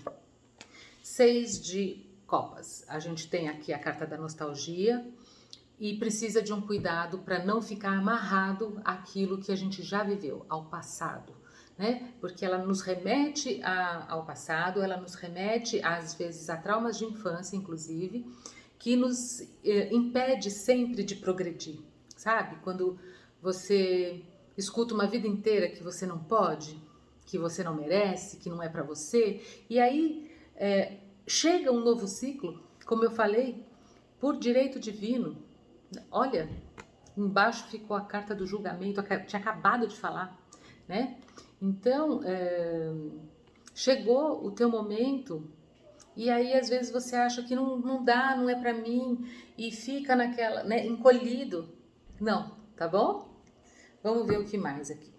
6 de copas. A gente tem aqui a carta da nostalgia, e precisa de um cuidado para não ficar amarrado àquilo que a gente já viveu, ao passado, né? Porque ela nos remete ao passado, ela nos remete às vezes a traumas de infância, inclusive, que nos impede sempre de progredir, sabe? Quando você escuta uma vida inteira que você não pode, que você não merece, que não é para você, e aí chega um novo ciclo, como eu falei, por direito divino. Olha, embaixo ficou a carta do julgamento, eu tinha acabado de falar, né? Então, chegou o teu momento e aí às vezes você acha que não dá, não é pra mim e fica naquela, né, encolhido. Não, tá bom? Vamos ver o que mais aqui.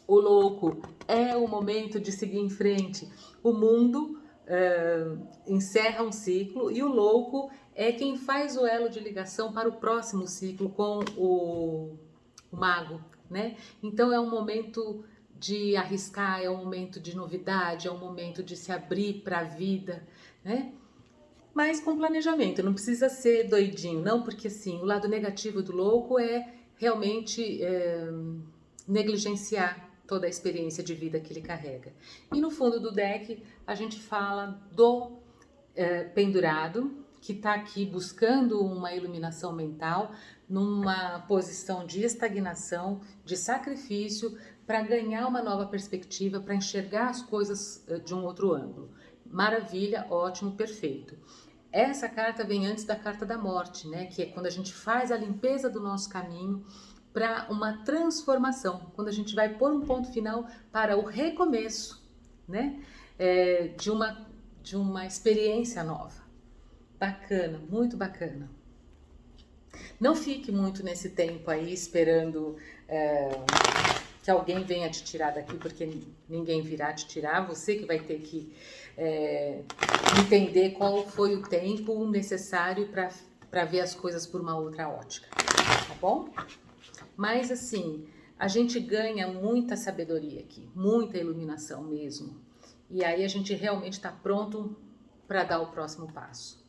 O louco é o momento de seguir em frente. O mundo encerra um ciclo e o louco é quem faz o elo de ligação para o próximo ciclo com o mago, né? Então é um momento de arriscar, é um momento de novidade, é um momento de se abrir para a vida, né? Mas com planejamento, não precisa ser doidinho, não, porque assim, o lado negativo do louco é realmente negligenciar toda a experiência de vida que ele carrega. E no fundo do deck a gente fala do pendurado, que está aqui buscando uma iluminação mental, numa posição de estagnação, de sacrifício, para ganhar uma nova perspectiva, para enxergar as coisas de um outro ângulo. Maravilha, ótimo, perfeito. Essa carta vem antes da carta da morte, né? Que é quando a gente faz a limpeza do nosso caminho para uma transformação, quando a gente vai pôr um ponto final para o recomeço, né? De uma experiência nova. Bacana, muito bacana. Não fique muito nesse tempo aí esperando que alguém venha te tirar daqui, porque ninguém virá te tirar, você que vai ter que entender qual foi o tempo necessário para ver as coisas por uma outra ótica, tá bom? Mas assim, a gente ganha muita sabedoria aqui, muita iluminação mesmo. E aí a gente realmente está pronto para dar o próximo passo.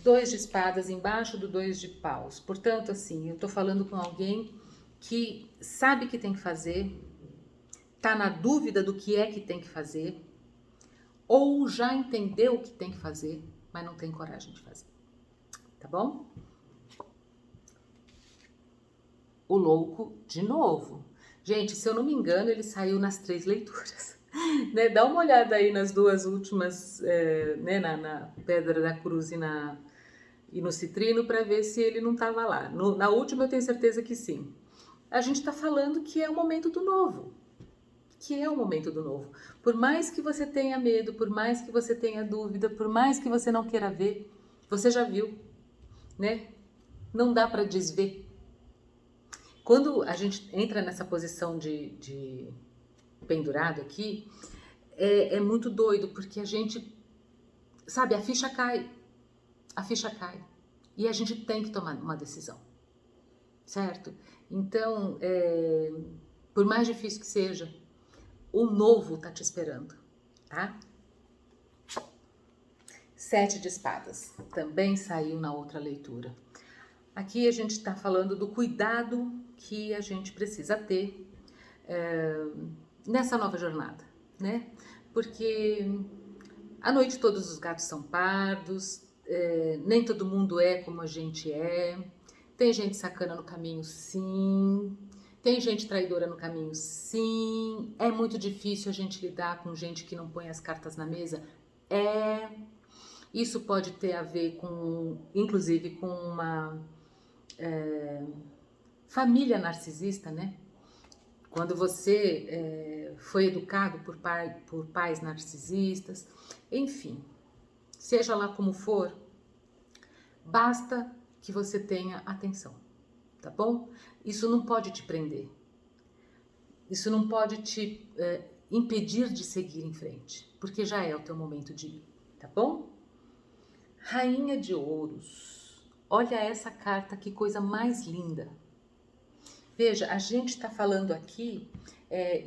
2 de espadas embaixo do 2 de paus. Portanto, assim, eu estou falando com alguém que sabe o que tem que fazer, está na dúvida do que é que tem que fazer, ou já entendeu o que tem que fazer, mas não tem coragem de fazer. Tá bom? O louco de novo. Gente, se eu não me engano, ele saiu nas 3 leituras. Né? Dá uma olhada aí nas duas últimas, né? Na Pedra da Cruz e no citrino para ver se ele não estava lá. Na última eu tenho certeza que sim. A gente está falando que é o momento do novo. Que é o momento do novo. Por mais que você tenha medo, por mais que você tenha dúvida, por mais que você não queira ver, você já viu, né? Não dá para desver. Quando a gente entra nessa posição de pendurado aqui, é muito doido, porque a gente, sabe, a ficha cai. A ficha cai. E a gente tem que tomar uma decisão, certo? Então, por mais difícil que seja, o novo tá te esperando, tá? 7 de espadas, também saiu na outra leitura. Aqui a gente está falando do cuidado que a gente precisa ter nessa nova jornada, né? Porque à noite todos os gatos são pardos, nem todo mundo é como a gente é, tem gente sacana no caminho, sim, tem gente traidora no caminho, sim, é muito difícil a gente lidar com gente que não põe as cartas na mesa, isso pode ter a ver com, inclusive, com uma família narcisista, né? Quando você foi educado por pais narcisistas, enfim, seja lá como for, basta que você tenha atenção, tá bom? Isso não pode te prender, isso não pode te impedir de seguir em frente, porque já é o teu momento de ir, tá bom? Rainha de Ouros, olha essa carta, que coisa mais linda. Veja, a gente está falando aqui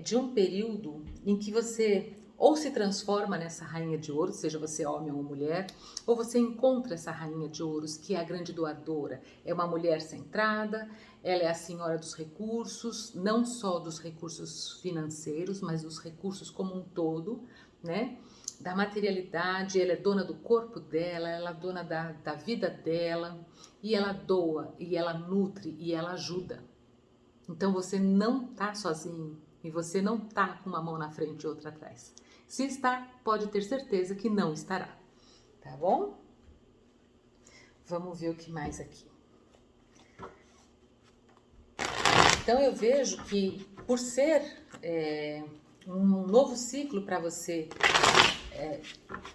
de um período em que você ou se transforma nessa rainha de ouros, seja você homem ou mulher, ou você encontra essa rainha de ouros, que é a grande doadora. É uma mulher centrada, ela é a senhora dos recursos, não só dos recursos financeiros, mas dos recursos como um todo, né? Da materialidade, ela é dona do corpo dela, ela é dona da vida dela, e ela doa, e ela nutre, e ela ajuda. Então você não está sozinho e você não está com uma mão na frente e outra atrás. Se está, pode ter certeza que não estará. Tá bom? Vamos ver o que mais aqui. Então eu vejo que por ser um novo ciclo para você,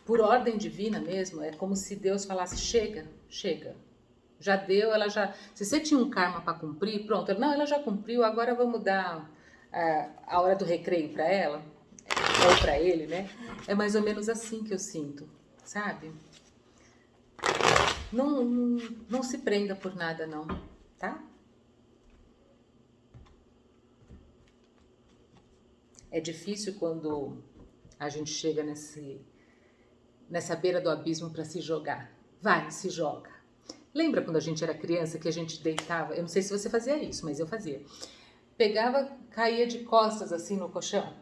por ordem divina mesmo, é como se Deus falasse: chega, chega. Já deu, ela já. Se você tinha um karma para cumprir, pronto. Não, ela já cumpriu, agora vamos dar a hora do recreio para ela, ou para ele, né? É mais ou menos assim que eu sinto, sabe? Não se prenda por nada, não, tá? É difícil quando a gente chega nessa beira do abismo para se jogar. Vai, se joga. Lembra quando a gente era criança que a gente deitava? Eu não sei se você fazia isso, mas eu fazia. Pegava, caía de costas assim no colchão.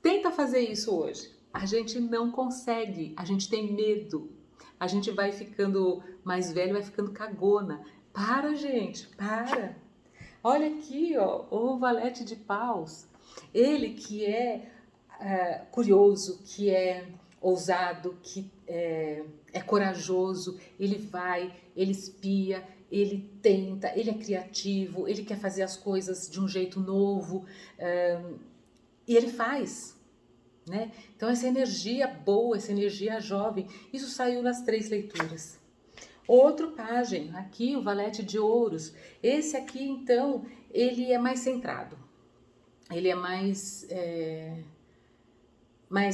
Tenta fazer isso hoje. A gente não consegue, a gente tem medo. A gente vai ficando mais velho, vai ficando cagona. Para, gente, para. Olha aqui, ó, o valete de paus. Ele que é curioso, que é ousado, que é corajoso, ele vai, ele espia, ele tenta, ele é criativo, ele quer fazer as coisas de um jeito novo, e ele faz, né? Então essa energia boa, essa energia jovem, isso saiu nas 3 leituras. Outro pajem, aqui o valete de ouros, esse aqui então, ele é mais centrado, ele é mais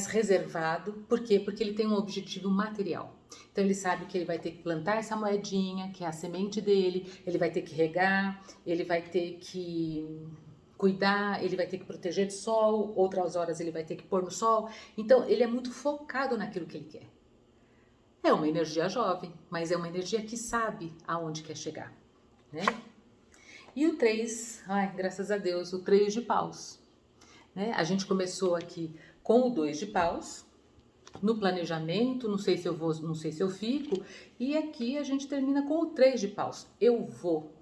reservado. Por quê? Porque ele tem um objetivo material. Então ele sabe que ele vai ter que plantar essa moedinha, que é a semente dele, ele vai ter que regar, ele vai ter que cuidar, ele vai ter que proteger do sol, outras horas ele vai ter que pôr no sol. Então ele é muito focado naquilo que ele quer. É uma energia jovem, mas é uma energia que sabe aonde quer chegar, né? E o 3, ai, graças a Deus, o 3 de paus. Né? A gente começou aqui com o 2 de paus, no planejamento, não sei se eu vou, não sei se eu fico, e aqui a gente termina com o 3 de paus. Eu vou.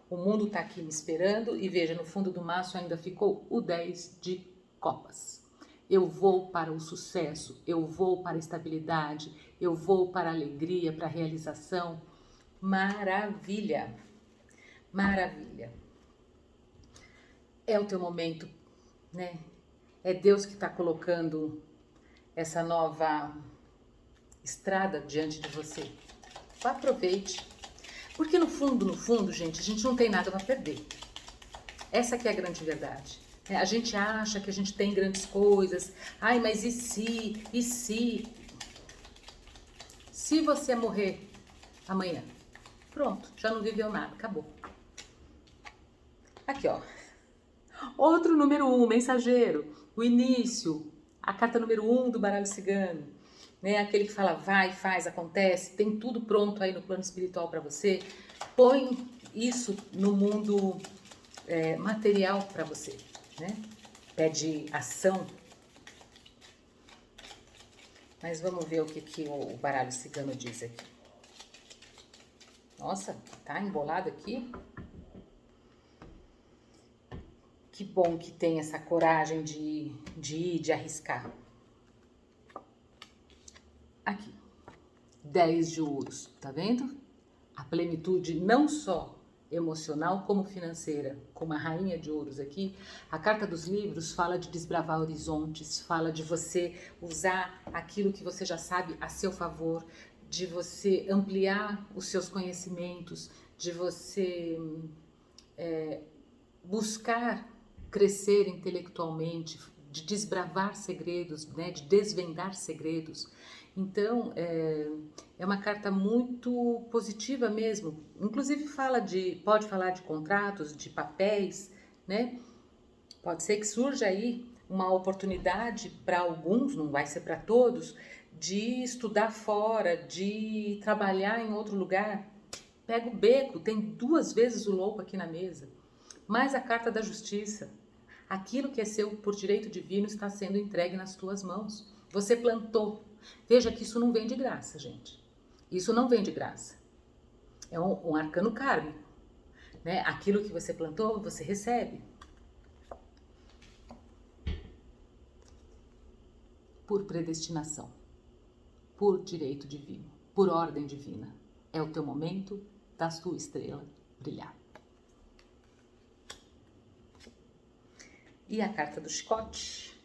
O mundo tá aqui me esperando, e veja, no fundo do maço ainda ficou o 10 de copas. Eu vou para o sucesso, eu vou para a estabilidade, eu vou para a alegria, para a realização. Maravilha, maravilha. É o teu momento, né? É Deus que está colocando essa nova estrada diante de você. Aproveite. Porque no fundo, gente, a gente não tem nada para perder. Essa que é a grande verdade. A gente acha que a gente tem grandes coisas. Ai, mas e se? E se? Se você morrer amanhã, pronto, já não viveu nada, acabou. Aqui, ó. Outro número 1, mensageiro. O início, a carta número 1 do baralho cigano. Né? Aquele que fala, vai, faz, acontece, tem tudo pronto aí no plano espiritual para você. Põe isso no mundo material para você, né? Pede ação. Mas vamos ver o que o baralho cigano diz aqui. Nossa, tá embolado aqui. Que bom que tem essa coragem de ir, de arriscar. Aqui, 10 de ouros, tá vendo? A plenitude não só emocional como financeira, como a rainha de ouros aqui. A carta dos livros fala de desbravar horizontes, fala de você usar aquilo que você já sabe a seu favor, de você ampliar os seus conhecimentos, de você buscar crescer intelectualmente, de desbravar segredos, né, de desvendar segredos. Então, é uma carta muito positiva mesmo. Inclusive pode falar de contratos, de papéis, né? Pode ser que surja aí uma oportunidade para alguns, não vai ser para todos, de estudar fora, de trabalhar em outro lugar. Pega o beco, tem 2 vezes o louco aqui na mesa. Mais a carta da justiça. Aquilo que é seu por direito divino está sendo entregue nas tuas mãos. Você plantou. Veja que isso não vem de graça, gente. Isso não vem de graça. É um arcano kármico, né? Aquilo que você plantou, você recebe. Por predestinação, por direito divino, por ordem divina. É o teu momento da sua estrela brilhar. E a carta do chicote,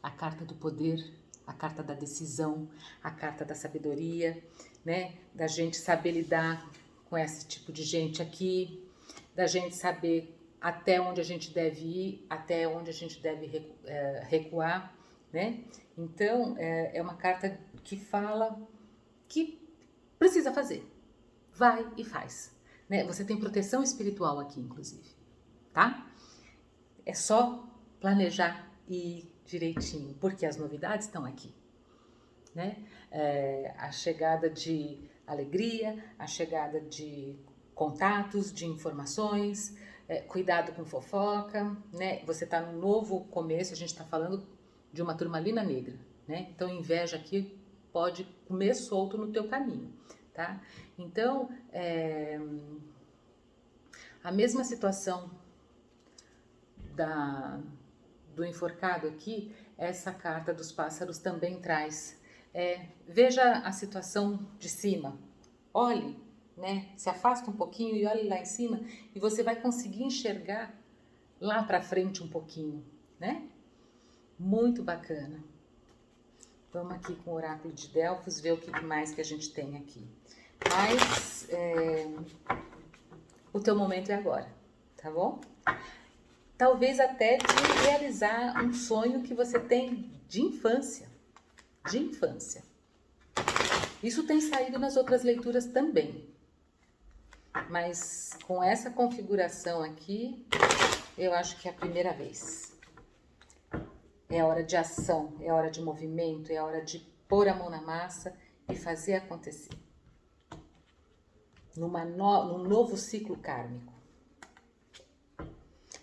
a carta do poder, a carta da decisão, a carta da sabedoria, né? Da gente saber lidar com esse tipo de gente aqui, da gente saber até onde a gente deve ir, até onde a gente deve recuar, né? Então, é uma carta que fala que precisa fazer. Vai e faz, né? Você tem proteção espiritual aqui, inclusive, tá? É só planejar e ir direitinho, porque as novidades estão aqui, né? A chegada de alegria, a chegada de contatos, de informações, cuidado com fofoca, né? Você está num novo começo, a gente está falando de uma turmalina negra, né? Então inveja aqui pode comer solto no teu caminho, tá? Então, a mesma situação do enforcado aqui, essa carta dos pássaros também traz. Veja a situação de cima, olhe, né? Se afasta um pouquinho e olhe lá em cima e você vai conseguir enxergar lá para frente um pouquinho, né? Muito bacana. Vamos aqui com o oráculo de Delfos ver o que mais que a gente tem aqui. Mas o teu momento é agora, tá bom? Talvez até de realizar um sonho que você tem de infância. De infância. Isso tem saído nas outras leituras também. Mas com essa configuração aqui, eu acho que é a primeira vez. É hora de ação, é hora de movimento, é hora de pôr a mão na massa e fazer acontecer. Num novo ciclo kármico.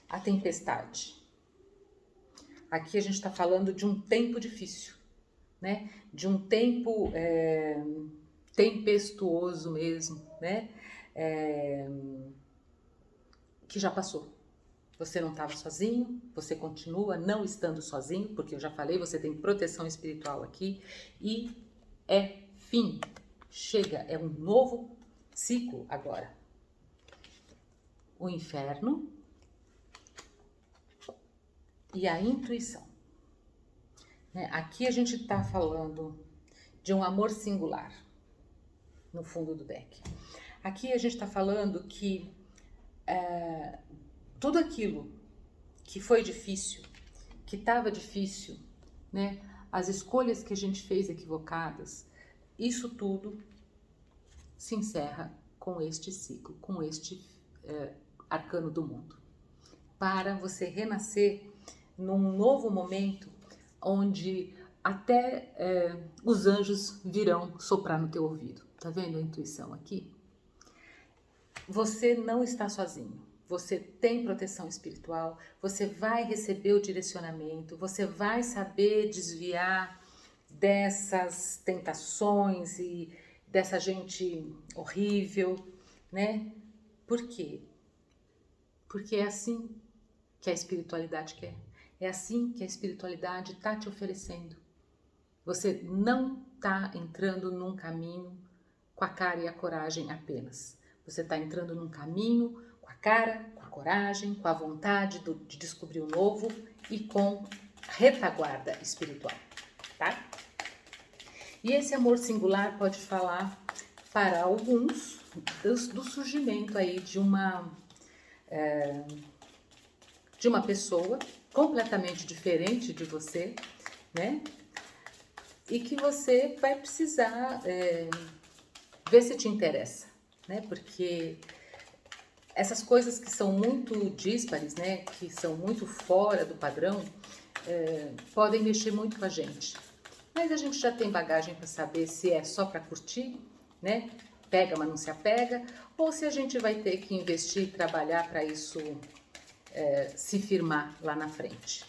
A tempestade. Aqui a gente está falando de um tempo difícil, né? De um tempo tempestuoso mesmo, né? Que já passou. Você não estava sozinho, você continua não estando sozinho, porque eu já falei, você tem proteção espiritual aqui, e é fim, chega, é um novo ciclo agora. O inferno e a intuição. Né? Aqui a gente está falando de um amor singular, no fundo do deck. Aqui a gente está falando que tudo aquilo que foi difícil, que estava difícil, né? As escolhas que a gente fez equivocadas, isso tudo se encerra com este ciclo, com este arcano do mundo. Para você renascer num novo momento onde até os anjos virão soprar no teu ouvido. Tá vendo a intuição aqui? Você não está sozinho. Você tem proteção espiritual, você vai receber o direcionamento, você vai saber desviar dessas tentações e dessa gente horrível, né? Por quê? Porque é assim que a espiritualidade quer. É assim que a espiritualidade está te oferecendo. Você não está entrando num caminho com a cara e a coragem apenas. Você está entrando num caminho com a cara, com a coragem, com a vontade de descobrir o novo e com retaguarda espiritual, tá? E esse amor singular pode falar para alguns do surgimento aí de uma pessoa completamente diferente de você, né? E que você vai precisar ver se te interessa, né? Porque essas coisas que são muito díspares, né? Que são muito fora do padrão, podem mexer muito com a gente. Mas a gente já tem bagagem para saber se é só para curtir, né? Pega, mas não se apega, ou se a gente vai ter que investir e trabalhar para isso se firmar lá na frente,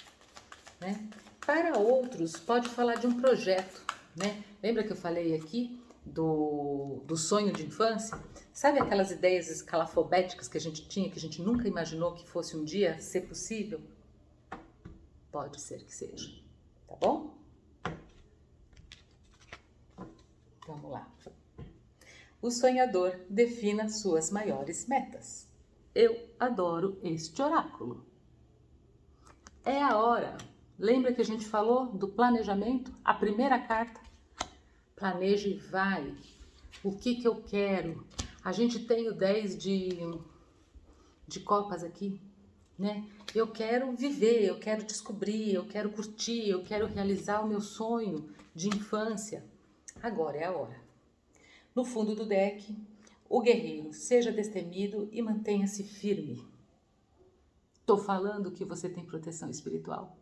né? Para outros, pode falar de um projeto, né? Lembra que eu falei aqui do sonho de infância? Sabe aquelas ideias escalafobéticas que a gente tinha, que a gente nunca imaginou que fosse um dia ser possível? Pode ser que seja, tá bom? Vamos lá. O sonhador defina suas maiores metas. Eu adoro este oráculo. É a hora. Lembra que a gente falou do planejamento? A primeira carta. Planeje e vai. O que eu quero? A gente tem o 10 de copas aqui, né? Eu quero viver, eu quero descobrir, eu quero curtir, eu quero realizar o meu sonho de infância. Agora é a hora. No fundo do deck, o guerreiro, seja destemido e mantenha-se firme. Tô falando que você tem proteção espiritual.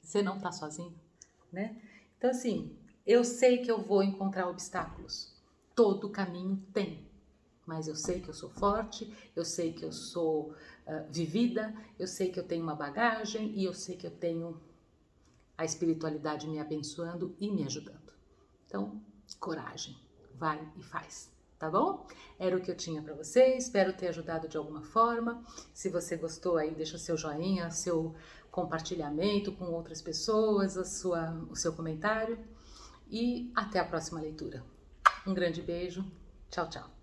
Você não tá sozinho, né? Então assim, eu sei que eu vou encontrar obstáculos. Todo caminho tem. Mas eu sei que eu sou forte, eu sei que eu sou vivida, eu sei que eu tenho uma bagagem e eu sei que eu tenho a espiritualidade me abençoando e me ajudando. Então, coragem, vai e faz, tá bom? Era o que eu tinha para você, espero ter ajudado de alguma forma. Se você gostou aí, deixa o seu joinha, seu compartilhamento com outras pessoas, o seu comentário e até a próxima leitura. Um grande beijo, tchau, tchau.